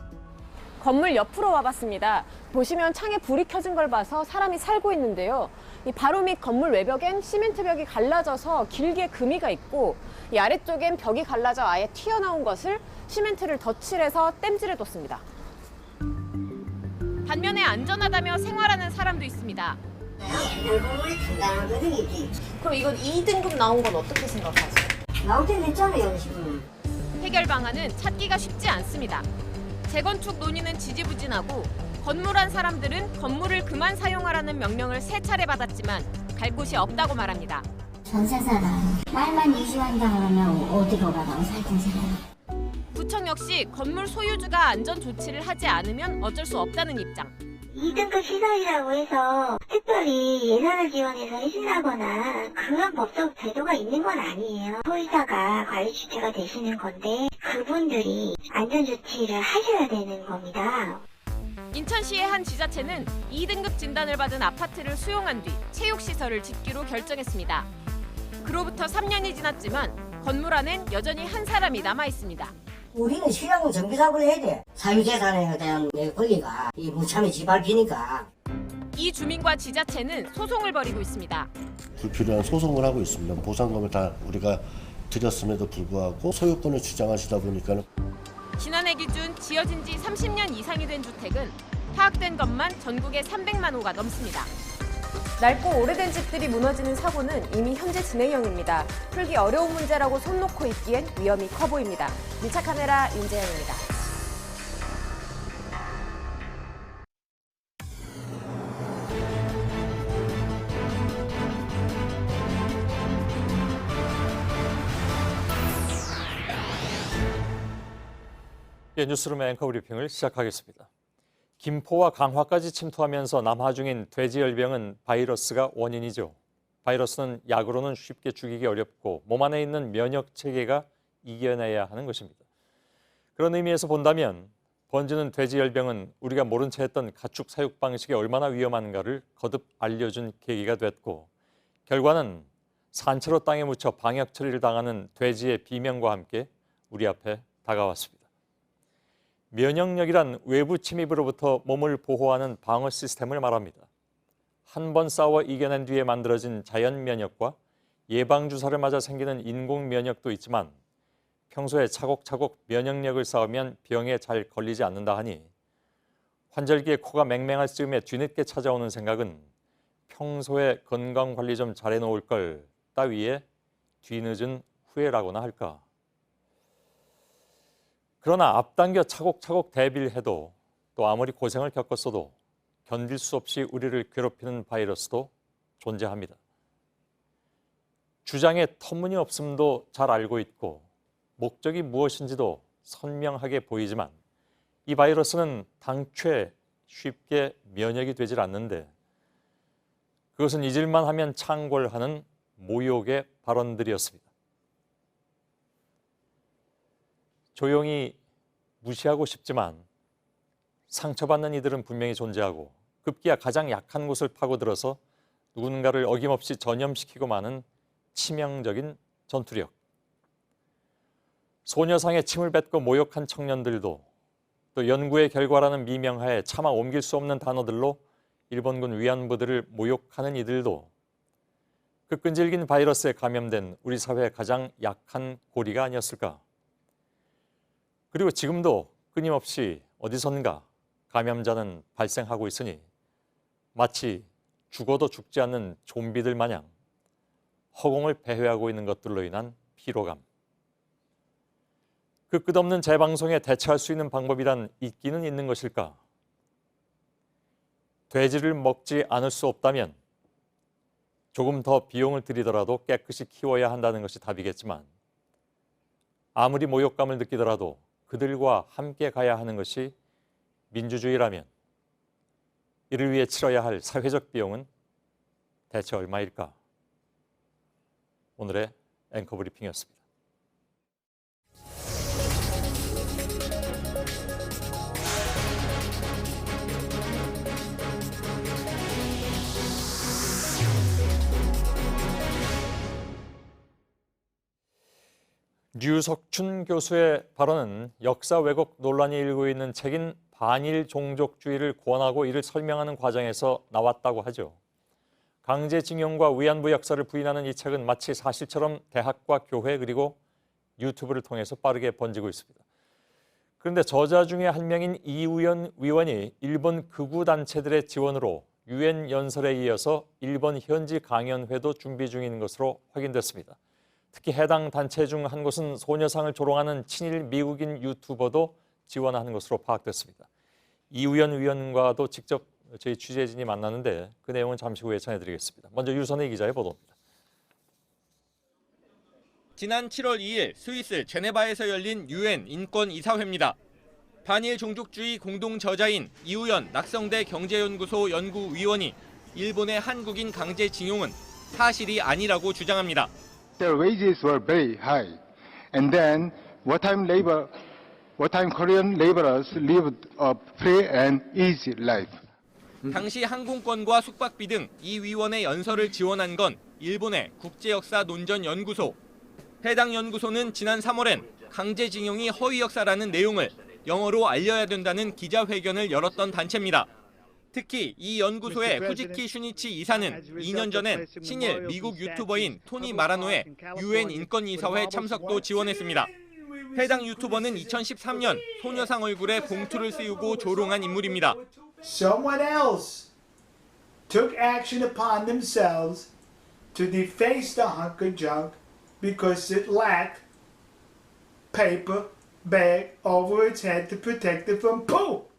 건물 옆으로 와봤습니다. 보시면 창에 불이 켜진 걸 봐서 사람이 살고 있는데요. 이 바로 밑 건물 외벽엔 시멘트 벽이 갈라져서 길게 금이가 있고 이 아래쪽엔 벽이 갈라져 아예 튀어나온 것을 시멘트를 덧칠해서 땜질해뒀습니다. 반면에 안전하다며 생활하는 사람도 있습니다. 그럼 이건 2등급 나온 건 어떻게 생각하세요? 나올 때 됐잖아요, 지금. 해결 방안은 찾기가 쉽지 않습니다. 재건축 논의는 지지부진하고 건물한 사람들은 건물을 그만 사용하라는 명령을 3차례 받았지만 갈 곳이 없다고 말합니다. 전세 살아. 말만 유지한다 그러면 어디로 가라고 살던 사람. 구청 역시 건물 소유주가 안전 조치를 하지 않으면 어쩔 수 없다는 입장. 2등급 시설이라고 해서 특별히 예산을 지원해서 해준다거나 그런 법적 제도가 있는 건 아니에요. 소유자가 관리주체가 되시는 건데 그분들이 안전조치를 하셔야 되는 겁니다. 인천시의 한 지자체는 2등급 진단을 받은 아파트를 수용한 뒤 체육시설을 짓기로 결정했습니다. 그로부터 3년이 지났지만 건물 안엔 여전히 한 사람이 남아 있습니다. 우리는 시장은 정비 작업을 해야 돼. 사유재산에 대한 내 권리가 이 무참히 짓밟히니까. 이 주민과 지자체는 소송을 벌이고 있습니다. 불필요한 소송을 하고 있습니다. 보상금을 다 우리가 드렸음에도 불구하고 소유권을 주장하시다 보니까 지난해 기준 지어진 지 30년 이상이 된 주택은 파악된 것만 전국에 300만 호가 넘습니다. 낡고 오래된 집들이 무너지는 사고는 이미 현재 진행형입니다. 풀기 어려운 문제라고 손 놓고 있기엔 위험이 커 보입니다. 밀착 카메라 윤재영입니다. 예, 뉴스룸 앵커 브리핑을 시작하겠습니다. 김포와 강화까지 침투하면서 남하 중인 돼지열병은 바이러스가 원인이죠. 바이러스는 약으로는 쉽게 죽이기 어렵고 몸 안에 있는 면역 체계가 이겨내야 하는 것입니다. 그런 의미에서 본다면 번지는 돼지열병은 우리가 모른 채 했던 가축 사육 방식이 얼마나 위험한가를 거듭 알려준 계기가 됐고 결과는 산채로 땅에 묻혀 방역 처리를 당하는 돼지의 비명과 함께 우리 앞에 다가왔습니다. 면역력이란 외부 침입으로부터 몸을 보호하는 방어 시스템을 말합니다. 한 번 싸워 이겨낸 뒤에 만들어진 자연 면역과 예방주사를 맞아 생기는 인공 면역도 있지만 평소에 차곡차곡 면역력을 쌓으면 병에 잘 걸리지 않는다 하니 환절기에 코가 맹맹할 즈음에 뒤늦게 찾아오는 생각은 평소에 건강관리 좀 잘해놓을 걸 따위에 뒤늦은 후회라고나 할까. 그러나 앞당겨 차곡차곡 대비를 해도 또 아무리 고생을 겪었어도 견딜 수 없이 우리를 괴롭히는 바이러스도 존재합니다. 주장의 터무니없음도 잘 알고 있고 목적이 무엇인지도 선명하게 보이지만 이 바이러스는 당최 쉽게 면역이 되질 않는데 그것은 잊을만 하면 창궐하는 모욕의 발언들이었습니다. 조용히 무시하고 싶지만 상처받는 이들은 분명히 존재하고 급기야 가장 약한 곳을 파고들어서 누군가를 어김없이 전염시키고 마는 치명적인 전투력. 소녀상에 침을 뱉고 모욕한 청년들도 또 연구의 결과라는 미명하에 차마 옮길 수 없는 단어들로 일본군 위안부들을 모욕하는 이들도 그 끈질긴 바이러스에 감염된 우리 사회의 가장 약한 고리가 아니었을까. 그리고 지금도 끊임없이 어디선가 감염자는 발생하고 있으니 마치 죽어도 죽지 않는 좀비들 마냥 허공을 배회하고 있는 것들로 인한 피로감. 그 끝없는 재방송에 대처할 수 있는 방법이란 있기는 있는 것일까? 돼지를 먹지 않을 수 없다면 조금 더 비용을 들이더라도 깨끗이 키워야 한다는 것이 답이겠지만 아무리 모욕감을 느끼더라도 그들과 함께 가야 하는 것이 민주주의라면 이를 위해 치러야 할 사회적 비용은 대체 얼마일까? 오늘의 앵커 브리핑이었습니다. 류석춘 교수의 발언은 역사 왜곡 논란이 일고 있는 책인 반일 종족주의를 권하고 이를 설명하는 과정에서 나왔다고 하죠. 강제징용과 위안부 역사를 부인하는 이 책은 마치 사실처럼 대학과 교회 그리고 유튜브를 통해서 빠르게 번지고 있습니다. 그런데 저자 중에 한 명인 이우연 위원이 일본 극우 단체들의 지원으로 유엔 연설에 이어서 일본 현지 강연회도 준비 중인 것으로 확인됐습니다. 특히 해당 단체 중 한 곳은 소녀상을 조롱하는 친일 미국인 유튜버도 지원하는 것으로 파악됐습니다. 이우연 위원과도 직접 저희 취재진이 만났는데 그 내용은 잠시 후에 전해드리겠습니다. 먼저 유선희 기자의 보도입니다. 지난 7월 2일 스위스 제네바에서 열린 유엔 인권이사회입니다. 반일 종족주의 공동 저자인 이우연 낙성대 경제연구소 연구위원이 일본의 한국인 강제징용은 사실이 아니라고 주장합니다. Their wages were very high, and then wartime Korean laborers lived a free and easy life. 당시 항공권과 숙박비 등 이 위원의 연설을 지원한 건 일본의 국제역사논전연구소. 해당 연구소는 지난 3월엔 강제징용이 허위 역사라는 내용을 영어로 알려야 된다는 기자회견을 열었던 단체입니다. 특히 이 연구소의 후지키 슈니치 이사는 2년 전엔 친일 미국 유튜버인 토니 마라노의 유엔 인권이사회 참석도 지원했습니다. 해당 유튜버는 2013년 소녀상 얼굴에 봉투를 씌우고 조롱한 인물입니다. Someone else took action upon themselves to deface the hunk of junk because it lacked paper bag over its head to protect it from poop.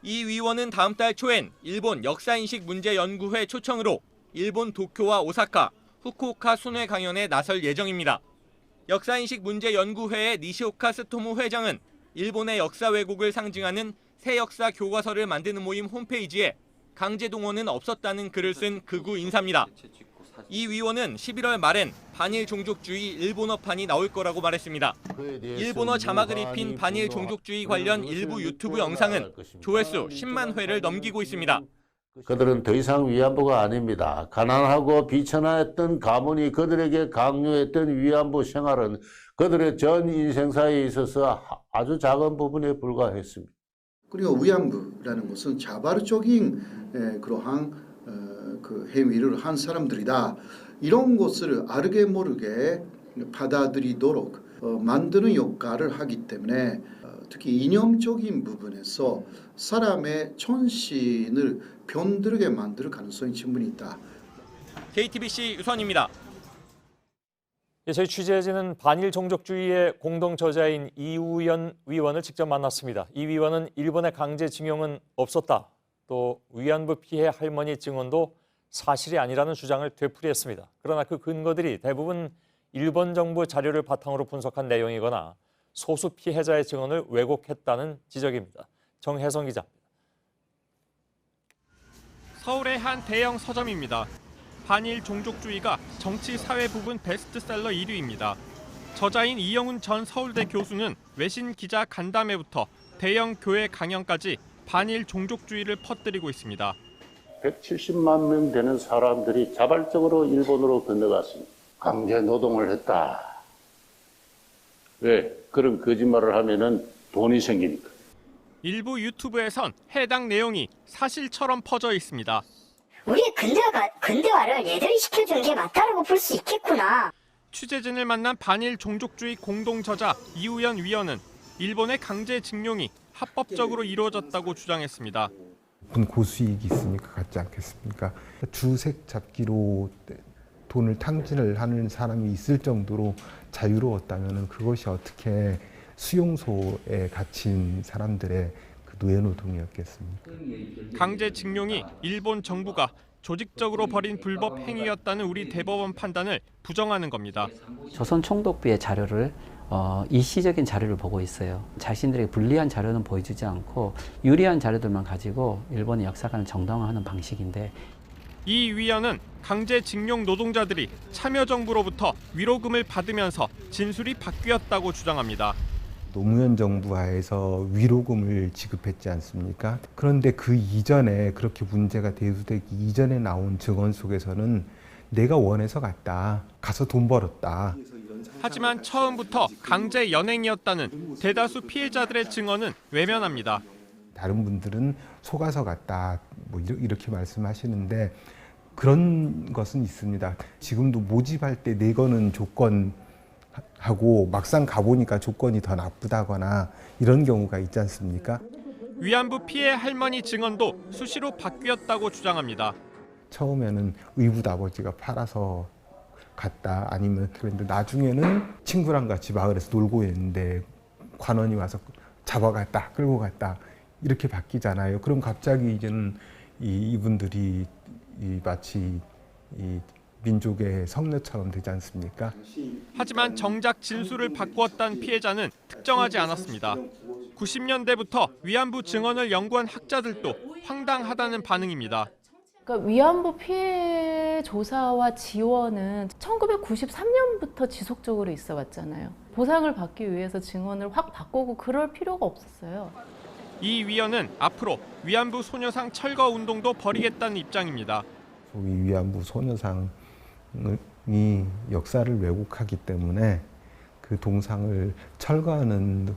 이 위원은 다음 달 초엔 일본 역사인식 문제 연구회 초청으로 일본 도쿄와 오사카, 후쿠오카 순회 강연에 나설 예정입니다. 역사인식 문제 연구회의 니시오카 스토무 회장은 일본의 역사 왜곡을 상징하는 새 역사 교과서를 만드는 모임 홈페이지에 강제 동원은 없었다는 글을 쓴 극우 인사입니다. 이 위원은 11월 말엔 반일 종족주의 일본어판이 나올 거라고 말했습니다. 일본어 자막을 입힌 반일 종족주의 관련 일부 유튜브 영상은 조회수 10만 회를 넘기고 있습니다. 그들은 더 이상 위안부가 아닙니다. 가난하고 비천했던 가문이 그들에게 강요했던 위안부 생활은 그들의 전 인생사에 있어서 아주 작은 부분에 불과했습니다. 그리고 위안부라는 것은 자발적인 그러한 그 행위를 한 사람들이다. 이런 것을 알게 모르게 받아들이도록 만드는 역할을 하기 때문에 특히 이념적인 부분에서 사람의 전신을 변들게 만들 가능성이 충분히 있다. JTBC 유선입니다. 저희 취재진은 반일 종족주의의 공동 저자인 이우연 위원을 직접 만났습니다. 이 위원은 일본의 강제징용은 없었다. 또 위안부 피해 할머니 증언도 사실이 아니라는 주장을 되풀이했습니다. 그러나 그 근거들이 대부분 일본 정부 자료를 바탕으로 분석한 내용이거나 소수 피해자의 증언을 왜곡했다는 지적입니다. 정혜성 기자입니다. 서울의 한 대형 서점입니다. 반일 종족주의가 정치 사회 부분 베스트셀러 1위입니다. 저자인 이영훈 전 서울대 교수는 외신 기자 간담회부터 대형 교회 강연까지 반일 종족주의를 퍼뜨리고 있습니다. 170만 명 되는 사람들이 자발적으로 일본으로 건너갔습니다. 강제 노동을 했다. 왜? 그런 거짓말을 하면은 돈이 생기니까. 일부 유튜브에선 해당 내용이 사실처럼 퍼져 있습니다. 우리의 근대화를 얘들이 시켜주는 게 맞다라고 볼 수 있겠구나. 취재진을 만난 반일 종족주의 공동 저자 이우연 위원은 일본의 강제징용이 합법적으로 이루어졌다고 주장했습니다. 고수익이 있으니까 같지 않겠습니까? 주색 잡기로 돈을 탕진을 하는 사람이 있을 정도로 자유로웠다면 그것이 어떻게 수용소에 갇힌 사람들의 그 노예노동이었겠습니까? 강제징용이 일본 정부가 조직적으로 벌인 불법 행위였다는 우리 대법원 판단을 부정하는 겁니다. 조선 총독부의 자료를 일시적인 자료를 보고 있어요. 자신들에게 불리한 자료는 보여주지 않고 유리한 자료들만 가지고 일본의 역사관을 정당화하는 방식인데, 이 위원은 강제징용 노동자들이 참여정부로부터 위로금을 받으면서 진술이 바뀌었다고 주장합니다. 노무현 정부 하에서 위로금을 지급했지 않습니까? 그런데 그 이전에, 그렇게 문제가 대두되기 이전에 나온 증언 속에서는 내가 원해서 갔다, 가서 돈 벌었다, 하지만 처음부터 강제 연행이었다는 대다수 피해자들의 증언은 외면합니다. 다른 분들은 속아서 갔다 뭐 이렇게 말씀하시는데 그런 것은 있습니다. 지금도 모집할 때 내거는 조건하고 막상 가보니까 조건이 더 나쁘다거나 이런 경우가 있지 않습니까? 위안부 피해 할머니 증언도 수시로 바뀌었다고 주장합니다. 처음에는 의붓 아버지가 팔아서 갔다 아니면 그런데 나중에는 친구랑 같이 마을에서 놀고 있는데 관원이 와서 잡아갔다 끌고 갔다 이렇게 바뀌잖아요. 그럼 갑자기 이제는 이분들이 마치 민족의 성녀처럼 되지 않습니까? 하지만 정작 진술을 바꾸었다는 피해자는 특정하지 않았습니다. 90년대부터 위안부 증언을 연구한 학자들도 황당하다는 반응입니다. 그러니까 위안부 피해 조사와 지원은 1993년부터 지속적으로 있어 왔잖아요. 보상을 받기 위해서 증언을 확 바꾸고 그럴 필요가 없었어요. 이 위원은 앞으로 위안부 소녀상 철거 운동도 벌이겠다는 입장입니다. 소위 위안부 소녀상이 역사를 왜곡하기 때문에 그 동상을 철거하는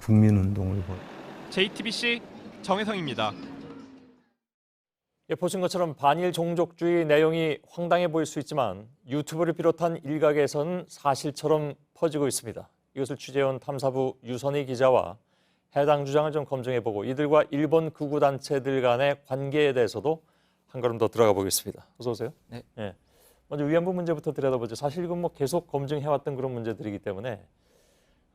국민운동을 JTBC 정혜성입니다. 예, 보신 것처럼 반일 종족주의 내용이 황당해 보일 수 있지만 유튜브를 비롯한 일각에서는 사실처럼 퍼지고 있습니다. 이것을 취재해온 탐사부 유선희 기자와 해당 주장을 좀 검증해보고 이들과 일본 극우단체들 간의 관계에 대해서도 한 걸음 더 들어가 보겠습니다. 어서 오세요. 네. 예. 먼저 위안부 문제부터 들여다보죠. 사실 이건 뭐 계속 검증해왔던 그런 문제들이기 때문에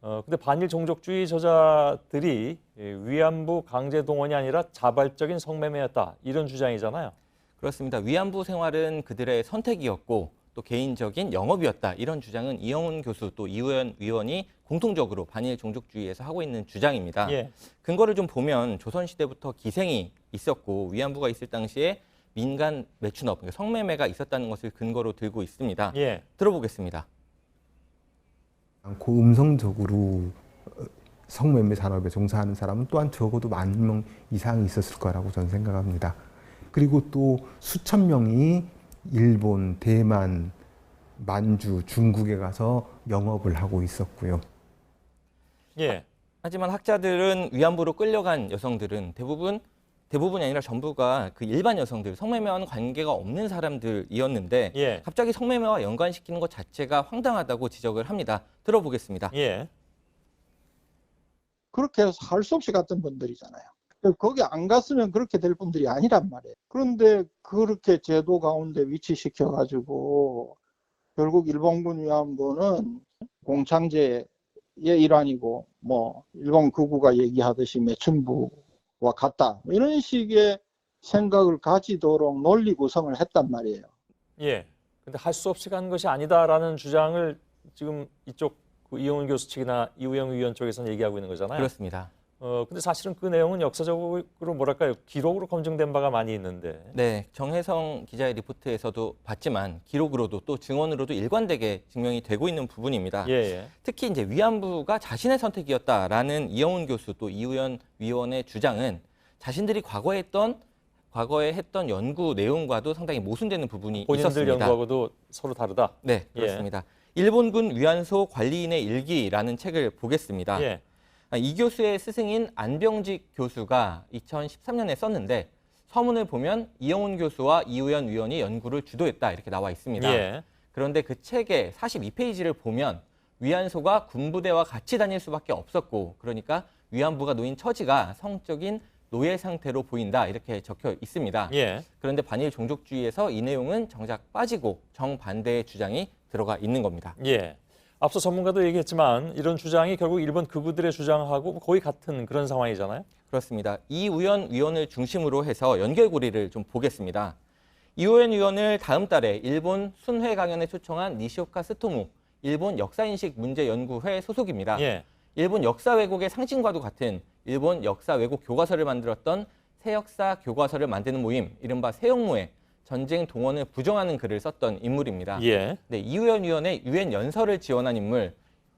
근데 반일 종족주의 저자들이 위안부 강제 동원이 아니라 자발적인 성매매였다 이런 주장이잖아요. 그렇습니다. 위안부 생활은 그들의 선택이었고 또 개인적인 영업이었다 이런 주장은 이영훈 교수 또 이우현 위원이 공통적으로 반일 종족주의에서 하고 있는 주장입니다. 예. 근거를 좀 보면 조선시대부터 기생이 있었고 위안부가 있을 당시에 민간 매춘업, 그러니까 성매매가 있었다는 것을 근거로 들고 있습니다. 예. 들어보겠습니다. 않고 음성적으로 성매매 산업에 종사하는 사람은 또한 적어도 10,000명 이상이 있었을 거라고 저는 생각합니다. 그리고 또 수천 명이 일본, 대만, 만주, 중국에 가서 영업을 하고 있었고요. 예. 하지만 학자들은 위안부로 끌려간 여성들은 대부분이 아니라 전부가 그 일반 여성들, 성매매와는 관계가 없는 사람들이었는데 예. 갑자기 성매매와 연관시키는 것 자체가 황당하다고 지적을 합니다. 들어보겠습니다. 예. 그렇게 해서 할 수 없이 갔던 분들이잖아요. 거기 안 갔으면 그렇게 될 분들이 아니란 말이에요. 그런데 그렇게 제도 가운데 위치시켜가지고 결국 일본군 위안부는 공창제의 일환이고 뭐 일본 극우가 얘기하듯이 매춘부와 같다 이런 식의 생각을 가지도록 논리 구성을 했단 말이에요. 예. 근데 할 수 없이 간 것이 아니다라는 주장을 지금 이쪽 그 이영훈 교수 측이나 이우영 위원 쪽에서는 얘기하고 있는 거잖아요. 그렇습니다. 근데 사실은 그 내용은 역사적으로 뭐랄까요? 기록으로 검증된 바가 많이 있는데. 네, 정혜성 기자의 리포트에서도 봤지만 기록으로도 또 증언으로도 일관되게 증명이 되고 있는 부분입니다. 예. 특히 이제 위안부가 자신의 선택이었다라는 이영훈 교수 또 이우현 위원의 주장은 자신들이 과거에 했던 연구 내용과도 상당히 모순되는 부분이 본인들 있었습니다. 연구하고도 서로 다르다? 네, 그렇습니다. 일본군 위안소 관리인의 일기라는 책을 보겠습니다. 예. 이 교수의 스승인 안병직 교수가 2013년에 썼는데 서문을 보면 이영훈 교수와 이우현 위원이 연구를 주도했다 이렇게 나와 있습니다. 예. 그런데 그 책의 42페이지를 보면 위안소가 군부대와 같이 다닐 수밖에 없었고 그러니까 위안부가 놓인 처지가 성적인 노예 상태로 보인다 이렇게 적혀 있습니다. 예. 그런데 반일 종족주의에서 이 내용은 정작 빠지고 정반대의 주장이 들어가 있는 겁니다. 예. 앞서 전문가도 얘기했지만 이런 주장이 결국 일본 극우들의 주장하고 거의 같은 그런 상황이잖아요. 그렇습니다. 이우현 위원을 중심으로 해서 연결고리를 좀 보겠습니다. 이우현 위원을 다음 달에 일본 순회 강연에 초청한 니시오카 스토무 일본 역사인식 문제연구회 소속입니다. 예. 일본 역사 왜곡의 상징과도 같은 일본 역사 왜곡 교과서를 만들었던 새역사 교과서를 만드는 모임, 이른바 새역모에 전쟁 동원을 부정하는 글을 썼던 인물입니다. 예. 네, 이우현 위원의 유엔 연설을 지원한 인물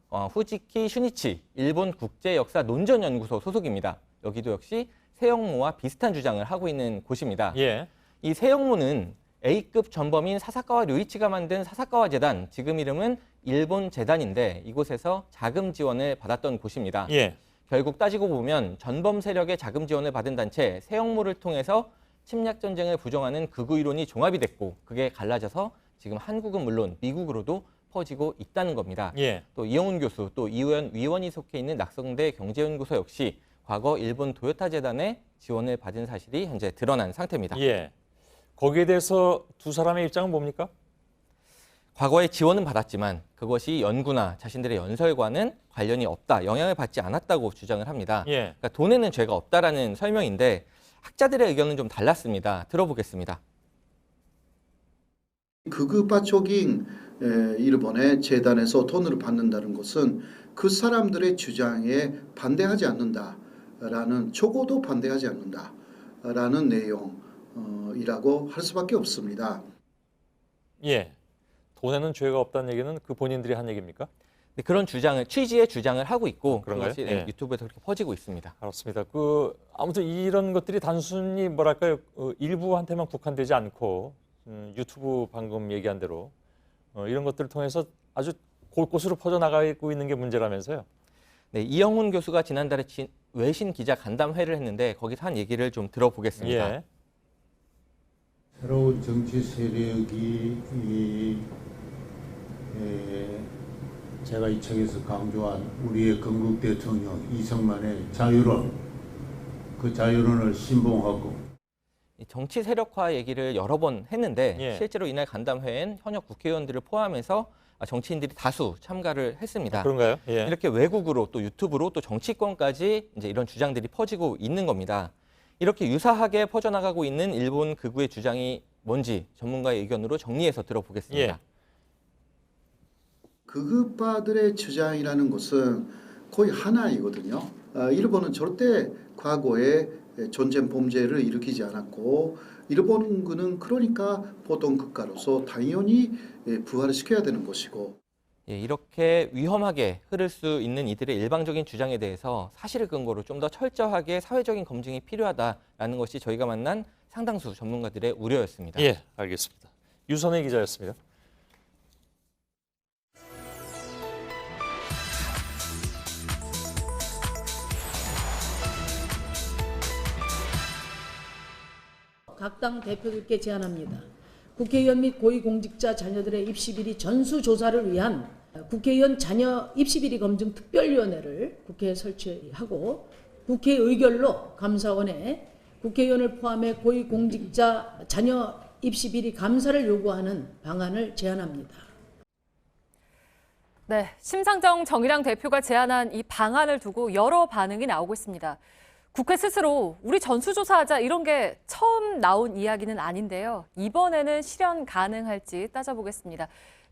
후지키 슈니치 일본 국제역사 논전연구소 소속입니다. 여기도 역시 새역모와 비슷한 주장을 하고 있는 곳입니다. 예. 이 새역모는 A급 전범인 사사카와 료이치가 만든 사사카와 재단, 지금 이름은 일본 재단인데 이곳에서 자금 지원을 받았던 곳입니다. 예. 결국 따지고 보면 전범 세력의 자금 지원을 받은 단체 세영모를 통해서 침략 전쟁을 부정하는 극우 이론이 종합이 됐고 그게 갈라져서 지금 한국은 물론 미국으로도 퍼지고 있다는 겁니다. 예. 또 이영훈 교수, 또 이우현 위원이 속해 있는 낙성대 경제연구소 역시 과거 일본 도요타 재단의 지원을 받은 사실이 현재 드러난 상태입니다. 예. 거기에 대해서 두 사람의 입장은 뭡니까? 과거에 지원은 받았지만 그것이 연구나 자신들의 연설과는 관련이 없다, 영향을 받지 않았다고 주장을 합니다. 예. 그러니까 돈에는 죄가 없다라는 설명인데 학자들의 의견은 좀 달랐습니다. 들어보겠습니다. 극우파적인 일본의 재단에서 돈을 받는다는 것은 그 사람들의 주장에 반대하지 않는다라는, 적어도 반대하지 않는다라는 내용이라고 할 수밖에 없습니다. 예. 돈에는 죄가 없다는 얘기는 그 본인들이 한 얘기입니까? 네, 그런 주장을, 취지의 주장을 하고 있고 그런가요? 그것이 예. 유튜브에서 그렇게 퍼지고 있습니다. 알았습니다. 아무튼 이런 것들이 단순히 뭐랄까요, 일부한테만 국한되지 않고 유튜브 방금 얘기한 대로 이런 것들을 통해서 아주 곳곳으로 퍼져나가고 있는 게 문제라면서요. 네, 이영훈 교수가 지난달에 외신 기자 간담회를 했는데 거기서 한 얘기를 좀 들어보겠습니다. 예. 새로운 정치 세력이 제가 이 책에서 강조한 우리의 건국 대통령 이승만의 자유론, 그 자유론을 신봉하고 정치 세력화 얘기를 여러 번 했는데 예. 실제로 이날 간담회엔 현역 국회의원들을 포함해서 정치인들이 다수 참가를 했습니다. 그런가요? 예. 이렇게 외국으로 또 유튜브로 또 정치권까지 이제 이런 주장들이 퍼지고 있는 겁니다. 이렇게 유사하게 퍼져나가고 있는 일본 극우의 주장이 뭔지 전문가의 의견으로 정리해서 들어보겠습니다. 예. 극우파들의 주장이라는 것은 거의 하나이거든요. 일본은 절대 과거에 전쟁 범죄를 일으키지 않았고 일본군은 그러니까 보통 국가로서 당연히 부활을 시켜야 되는 것이고. 예, 이렇게 위험하게 흐를 수 있는 이들의 일방적인 주장에 대해서 사실을 근거로 좀 더 철저하게 사회적인 검증이 필요하다라는 것이 저희가 만난 상당수 전문가들의 우려였습니다. 예, 알겠습니다. 유선혜 기자였습니다. 각 당 대표들께 제안합니다. 국회의원 및 고위공직자 자녀들의 입시비리 전수조사를 위한 국회의원 자녀 입시비리 검증 특별위원회를 국회에 설치하고 국회 의결로 감사원에 국회의원을 포함해 고위공직자 자녀 입시비리 감사를 요구하는 방안을 제안합니다. 네, 심상정 정의당 대표가 제안한 이 방안을 두고 여러 반응이 나오고 있습니다. 국회 스스로 우리 전수조사하자 이런 게 처음 나온 이야기는 아닌데요. 이번에는 실현 가능할지 따져보겠습니다.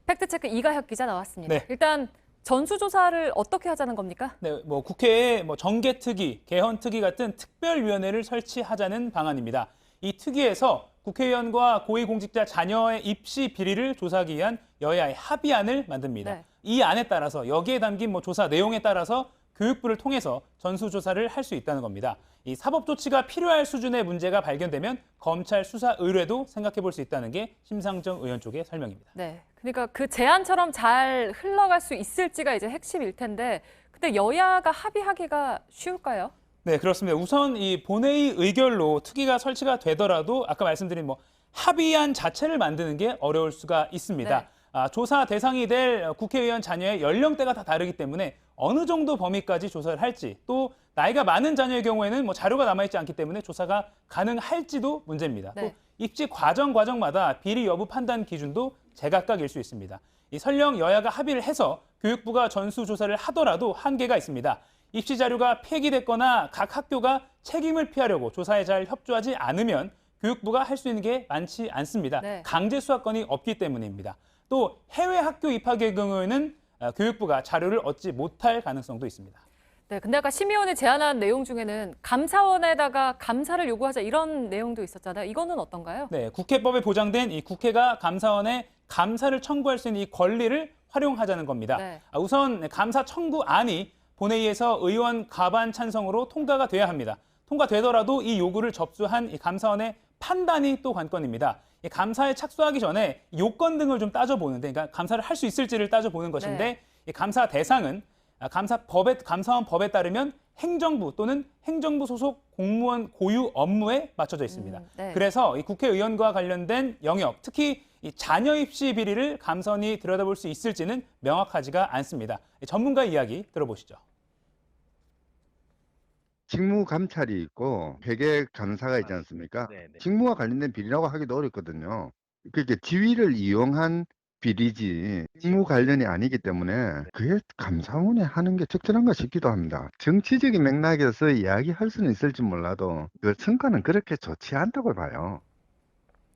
팩트체크 이가혁 기자 나왔습니다. 네. 일단 전수조사를 어떻게 하자는 겁니까? 네, 국회에 정개특위, 개헌특위 같은 특별위원회를 설치하자는 방안입니다. 이 특위에서 국회의원과 고위공직자 자녀의 입시 비리를 조사하기 위한 여야의 합의안을 만듭니다. 네. 이 안에 따라서 여기에 담긴 조사 내용에 따라서 교육부를 통해서 전수조사를 할 수 있다는 겁니다. 이 사법 조치가 필요할 수준의 문제가 발견되면 검찰 수사 의뢰도 생각해 볼 수 있다는 게 심상정 의원 쪽의 설명입니다. 네, 그러니까 그 제안처럼 잘 흘러갈 수 있을지가 이제 핵심일 텐데, 근데 여야가 합의하기가 쉬울까요? 네, 그렇습니다. 우선 이 본회의 의결로 특위가 설치가 되더라도 아까 말씀드린 합의안 자체를 만드는 게 어려울 수가 있습니다. 네. 조사 대상이 될 국회의원 자녀의 연령대가 다 다르기 때문에 어느 정도 범위까지 조사를 할지, 또 나이가 많은 자녀의 경우에는 자료가 남아있지 않기 때문에 조사가 가능할지도 문제입니다. 네. 또 입시 과정마다 비리 여부 판단 기준도 제각각일 수 있습니다. 이 설령 여야가 합의를 해서 교육부가 전수조사를 하더라도 한계가 있습니다. 입시 자료가 폐기됐거나 각 학교가 책임을 피하려고 조사에 잘 협조하지 않으면 교육부가 할 수 있는 게 많지 않습니다. 네. 강제 수사권이 없기 때문입니다. 또 해외 학교 입학의 경우에는 교육부가 자료를 얻지 못할 가능성도 있습니다. 네, 근데 아까 심의원이 제안한 내용 중에는 감사원에다가 감사를 요구하자 이런 내용도 있었잖아요. 이거는 어떤가요? 네, 국회법에 보장된 이 국회가 감사원에 감사를 청구할 수 있는 이 권리를 활용하자는 겁니다. 네. 우선 감사 청구안이 본회의에서 의원 과반 찬성으로 통과가 돼야 합니다. 통과되더라도 이 요구를 접수한 이 감사원의 판단이 또 관건입니다. 이 감사에 착수하기 전에 요건 등을 좀 따져보는데, 그러니까 감사를 할 수 있을지를 따져보는 것인데 네. 이 감사 대상은 감사원 법에 따르면 행정부 또는 행정부 소속 공무원 고유 업무에 맞춰져 있습니다. 네. 그래서 이 국회의원과 관련된 영역, 특히 이 자녀 입시 비리를 감사원이 들여다볼 수 있을지는 명확하지가 않습니다. 전문가 이야기 들어보시죠. 직무 감찰이 있고 회계 감사가 있지 않습니까? 직무와 관련된 비리라고 하기도 어렵거든요. 그러니까 지위를 이용한 비리지 직무 관련이 아니기 때문에 그게 감사원에 하는 게 적절한가 싶기도 합니다. 정치적인 맥락에서 이야기할 수는 있을지 몰라도 그 성과는 그렇게 좋지 않다고 봐요.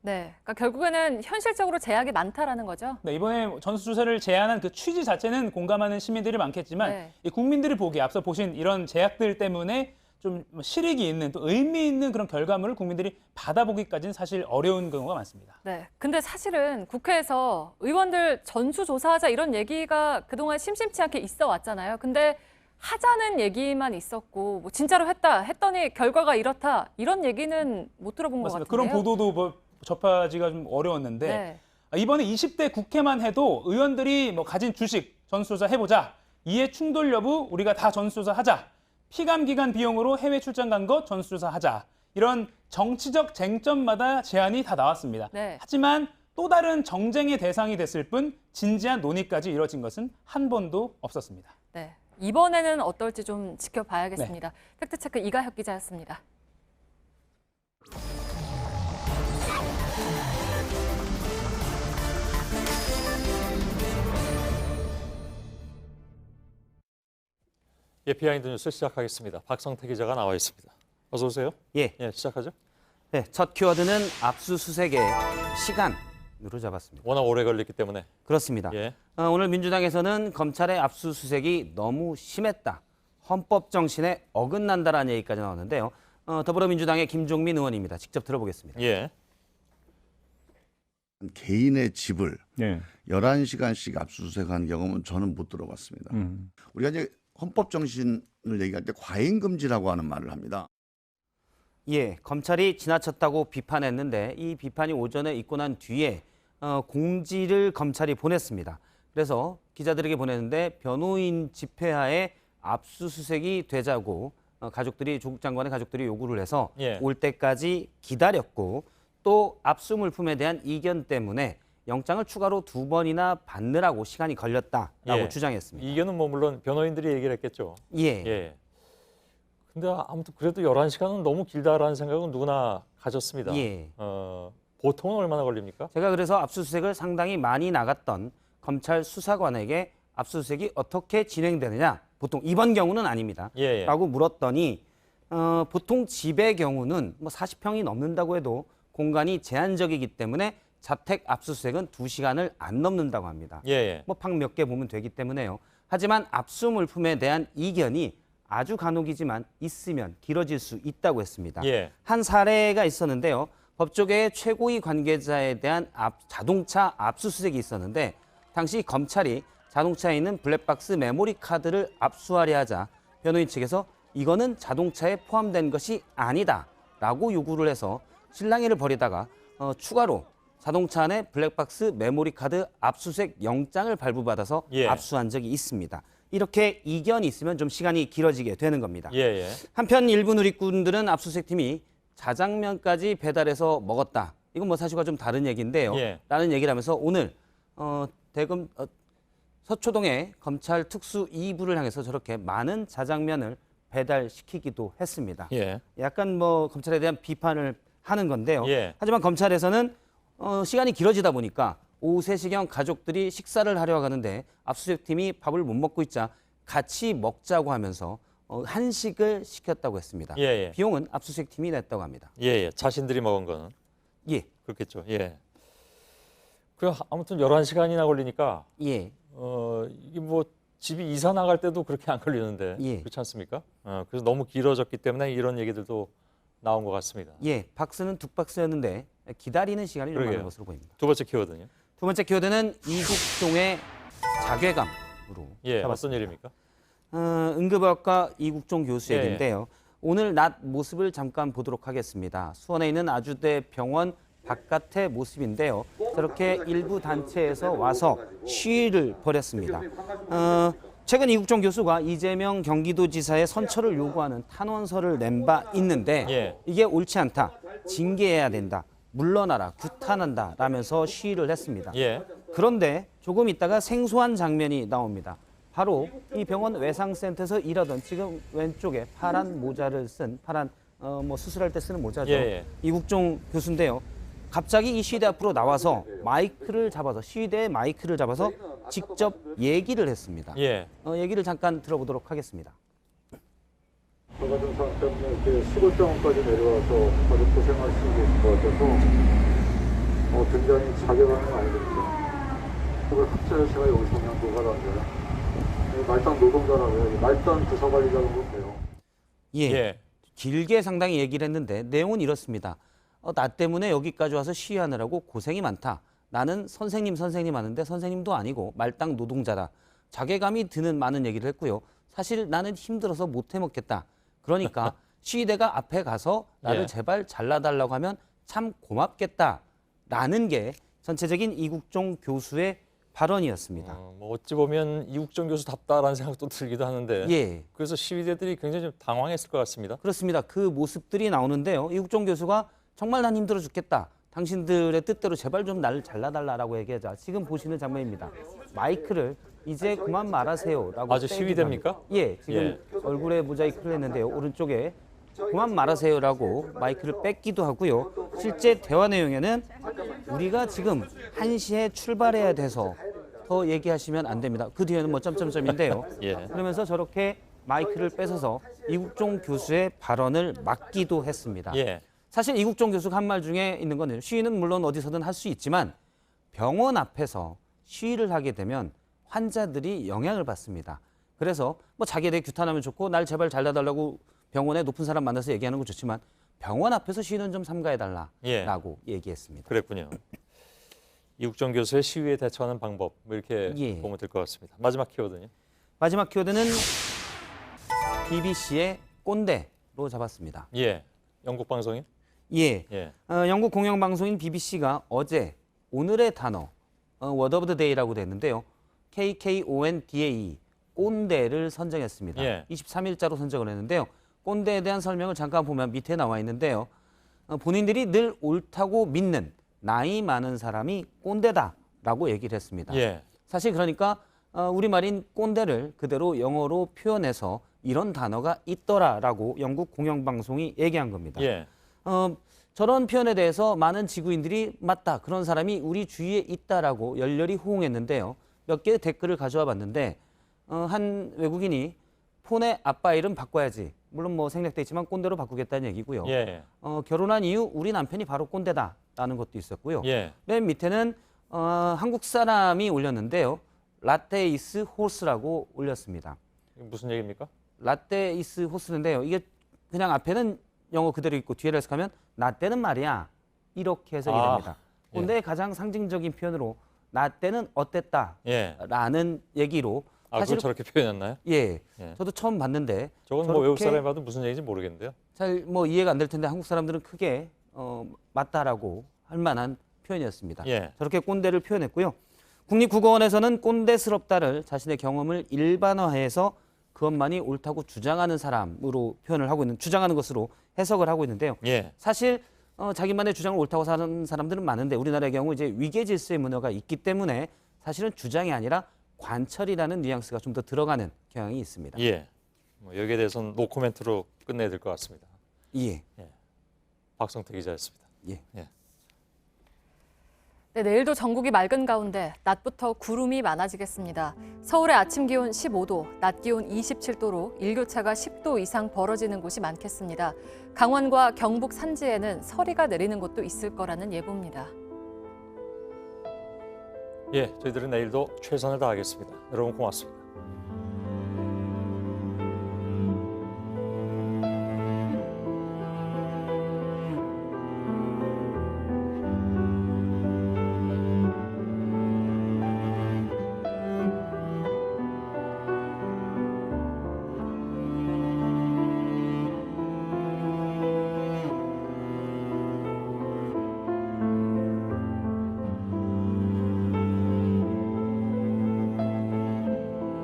네, 그러니까 결국에는 현실적으로 제약이 많다라는 거죠. 네, 이번에 전수조사를 제안한 그 취지 자체는 공감하는 시민들이 많겠지만 네. 이 국민들이 보기에 앞서 보신 이런 제약들 때문에 좀 실익이 있는 또 의미 있는 그런 결과물을 국민들이 받아보기까지는 사실 어려운 경우가 많습니다. 네, 근데 사실은 국회에서 의원들 전수조사하자 이런 얘기가 그동안 심심치 않게 있어 왔잖아요. 근데 하자는 얘기만 있었고 뭐 진짜로 했더니 결과가 이렇다 이런 얘기는 못 들어본 것 맞습니다. 같은데요. 그런 보도도 뭐 접하기가 좀 어려웠는데 네. 이번에 20대 국회만 해도 의원들이 뭐 가진 주식 전수조사 해보자, 이해 충돌 여부 우리가 다 전수조사 하자, 피감 기간 비용으로 해외 출장 간 것 전수조사 하자, 이런 정치적 쟁점마다 제안이 다 나왔습니다. 네. 하지만 또 다른 정쟁의 대상이 됐을 뿐 진지한 논의까지 이뤄진 것은 한 번도 없었습니다. 네, 이번에는 어떨지 좀 지켜봐야겠습니다. 팩트체크 이가혁 기자였습니다. 예, 비하인드 뉴스 시작하겠습니다. 박성태 기자가 나와 있습니다. 어서 오세요. 예, 시작하죠. 네, 첫 키워드는 압수수색의 시간으로 잡았습니다. 워낙 오래 걸렸기 때문에. 그렇습니다. 예. 오늘 민주당에서는 검찰의 압수수색이 너무 심했다, 헌법 정신에 어긋난다라는 얘기까지 나왔는데요. 더불어민주당의 김종민 의원입니다. 직접 들어보겠습니다. 예. 개인의 집을 네. 11시간씩 압수수색한 경험은 저는 못 들어봤습니다. 우리가 이제 헌법 정신을 얘기할 때 과잉금지라고 하는 말을 합니다. 예, 검찰이 지나쳤다고 비판했는데 이 비판이 오전에 있고 난 뒤에 공지를 검찰이 보냈습니다. 그래서 기자들에게 보냈는데 변호인 집회하에 압수수색이 되자고 가족들이, 조국 장관의 가족들이 요구를 해서 올 때까지 기다렸고, 또 압수물품에 대한 이견 때문에 영장을 추가로 2번이나 받느라고 시간이 걸렸다라고 주장했습니다. 이견은 뭐 물론 변호인들이 얘기를 했겠죠. 예. 근데 아무튼 그래도 11시간은 너무 길다라는 생각은 누구나 가졌습니다. 예. 보통은 얼마나 걸립니까? 제가 그래서 압수수색을 상당히 많이 나갔던 검찰 수사관에게 압수수색이 어떻게 진행되느냐, 보통 이번 경우는 아닙니다. 라고 물었더니 보통 집의 경우는 뭐 40평이 넘는다고 해도 공간이 제한적이기 때문에 자택 압수수색은 2시간을 안 넘는다고 합니다. 뭐 방 몇 개 보면 되기 때문에요. 하지만 압수물품에 대한 이견이 아주 간혹이지만 있으면 길어질 수 있다고 했습니다. 한 사례가 있었는데요. 법조계의 최고위 관계자에 대한 자동차 압수수색이 있었는데, 당시 검찰이 자동차에 있는 블랙박스 메모리 카드를 압수하려 하자 변호인 측에서 이거는 자동차에 포함된 것이 아니다라고 요구를 해서 실랑이를 벌이다가 추가로 자동차 안에 블랙박스 메모리 카드 압수수색 영장을 발부받아서 압수한 적이 있습니다. 이렇게 이견이 있으면 좀 시간이 길어지게 되는 겁니다. 한편 일부 누리꾼들은 압수수색팀이 자장면까지 배달해서 먹었다, 이건 뭐 사실과 좀 다른 얘기인데요. 라는 얘기를 하면서 오늘 대검 서초동의 검찰 특수 2부를 향해서 저렇게 많은 자장면을 배달시키기도 했습니다. 약간 뭐 검찰에 대한 비판을 하는 건데요. 하지만 검찰에서는 시간이 길어지다 보니까 오후 3시경 가족들이 식사를 하려 가는데 압수수색팀이 밥을 못 먹고 있자 같이 먹자고 하면서 한식을 시켰다고 했습니다. 비용은 압수수색팀이 냈다고 합니다. 자신들이 먹은 거는. 그렇겠죠. 그 아무튼 11시간이나 걸리니까 이게 뭐 집이 이사 나갈 때도 그렇게 안 걸리는데 그렇지 않습니까? 그래서 너무 길어졌기 때문에 이런 얘기들도 나온 것 같습니다. 박스는 2박스였는데 기다리는 시간이 좀 많은 것으로 보입니다. 두 번째 키워드는요? 두 번째 키워드는 이국종의 자괴감으로 잡았습니다. 어떤 일입니까? 응급의학과 이국종 교수 얘기인데요. 오늘 낮 모습을 잠깐 보도록 하겠습니다. 수원에 있는 아주대 병원 바깥의 모습인데요. 저렇게 일부 단체에서 와서 시위를 벌였습니다. 최근 이국종 교수가 이재명 경기도지사의 선처를 요구하는 탄원서를 낸 바 있는데 이게 옳지 않다, 징계해야 된다, 물러나라, 규탄한다 라면서 시위를 했습니다. 그런데 조금 있다가 생소한 장면이 나옵니다. 바로 이 병원 외상센터에서 일하던 지금 왼쪽에 파란 모자를 쓴 파란 수술할 때 쓰는 모자죠. 이국종 교수인데요. 갑자기 이 시위대 앞으로 나와서 마이크를 잡아서 시위대의 마이크를 잡아서 직접 얘기를 했습니다. 얘기를 잠깐 들어보도록 하겠습니다. 저 같은 사람 때문에 이렇게 시골병원까지 내려와서 아주 고생하시고 것 같아서 굉장히 자괴감이 많이 들죠. 그걸 학자를 제가 여기서 그냥 노가다 앉아요. 말단 노동자라고요. 말단 부서관리자고 그래요. 길게 상당히 얘기를 했는데 내용은 이렇습니다. 나 때문에 여기까지 와서 시위하느라고 고생이 많다. 나는 선생님 하는데 선생님도 아니고 말단 노동자다. 자괴감이 드는 많은 얘기를 했고요. 사실 나는 힘들어서 못 해먹겠다. 그러니까 시위대가 앞에 가서 나를 제발 잘라달라고 하면 참 고맙겠다라는 게 전체적인 이국종 교수의 발언이었습니다. 어찌 보면 이국종 교수답다라는 생각도 들기도 하는데 그래서 시위대들이 굉장히 좀 당황했을 것 같습니다. 그렇습니다. 그 모습들이 나오는데요. 이국종 교수가 정말 난 힘들어 죽겠다. 당신들의 뜻대로 제발 좀 나를 잘라달라고 얘기하자. 지금 보시는 장면입니다. 마이크를 이제 그만 말하세요라고. 아주 시위대입니까? 지금 얼굴에 모자이크를 했는데요. 오른쪽에 그만 말하세요라고 마이크를 뺏기도 하고요. 실제 대화 내용에는 우리가 지금 1시에 출발해야 돼서 더 얘기하시면 안 됩니다. 그 뒤에는 점점점인데요. 그러면서 저렇게 마이크를 뺏어서 이국종 교수의 발언을 막기도 했습니다. 사실 이국종 교수가 한 말 중에 있는 건 시위는 물론 어디서든 할 수 있지만 병원 앞에서 시위를 하게 되면 환자들이 영향을 받습니다. 그래서 자기에 대해 규탄하면 좋고 날 제발 잘라달라고 병원에 높은 사람 만나서 얘기하는 건 좋지만 병원 앞에서 시위는 좀 삼가해달라라고 얘기했습니다. 그랬군요. 이국종 교수의 시위에 대처하는 방법 이렇게 보면 될 것 같습니다. 마지막 키워드는요? 마지막 키워드는 BBC의 꼰대로 잡았습니다. 영국 방송이요? 영국 공영방송인 BBC가 어제 오늘의 단어 Word of the Day라고 됐는데요. KKONDA 꼰대를 선정했습니다. 23일자로 선정을 했는데요. 꼰대에 대한 설명을 잠깐 보면 밑에 나와 있는데요. 본인들이 늘 옳다고 믿는 나이 많은 사람이 꼰대다라고 얘기를 했습니다. 사실 그러니까 우리말인 꼰대를 그대로 영어로 표현해서 이런 단어가 있더라라고 영국 공영방송이 얘기한 겁니다. 저런 표현에 대해서 많은 지구인들이 맞다, 그런 사람이 우리 주위에 있다라고 열렬히 호응했는데요. 몇 개의 댓글을 가져와 봤는데 한 외국인이 폰의 아빠 이름 바꿔야지. 물론 생략돼 있지만 꼰대로 바꾸겠다는 얘기고요. 결혼한 이후 우리 남편이 바로 꼰대다라는 것도 있었고요. 맨 밑에는 한국 사람이 올렸는데요. 라떼 이스 호스라고 올렸습니다. 무슨 얘기입니까? 라떼 이스 호스인데요. 이게 그냥 앞에는 영어 그대로 있고 뒤에를 해석하면 나 때는 말이야 이렇게 해석이 됩니다. 꼰대의 가장 상징적인 표현으로 나 때는 어땠다라는 얘기로 그걸 저렇게 표현했나요? 저도 처음 봤는데 저건 외국 사람이 봐도 무슨 얘기인지 모르겠는데요. 잘 이해가 안 될 텐데 한국 사람들은 크게 맞다라고 할 만한 표현이었습니다. 저렇게 꼰대를 표현했고요. 국립국어원에서는 꼰대스럽다를 자신의 경험을 일반화해서 그것만이 옳다고 주장하는 사람으로 표현을 하고 주장하는 것으로 해석을 하고 있는데요. 사실 자기만의 주장을 옳다고 하는 사람들은 많은데 우리나라의 경우 이제 위계질서의 문화가 있기 때문에 사실은 주장이 아니라 관철이라는 뉘앙스가 좀 더 들어가는 경향이 있습니다. 여기에 대해서는 노코멘트로 끝내야 될 것 같습니다. 박성태 기자였습니다. 내일도 전국이 맑은 가운데 낮부터 구름이 많아지겠습니다. 서울의 아침 기온 15도, 낮 기온 27도로 일교차가 10도 이상 벌어지는 곳이 많겠습니다. 강원과 경북 산지에는 서리가 내리는 곳도 있을 거라는 예보입니다. 저희들은 내일도 최선을 다하겠습니다. 여러분 고맙습니다.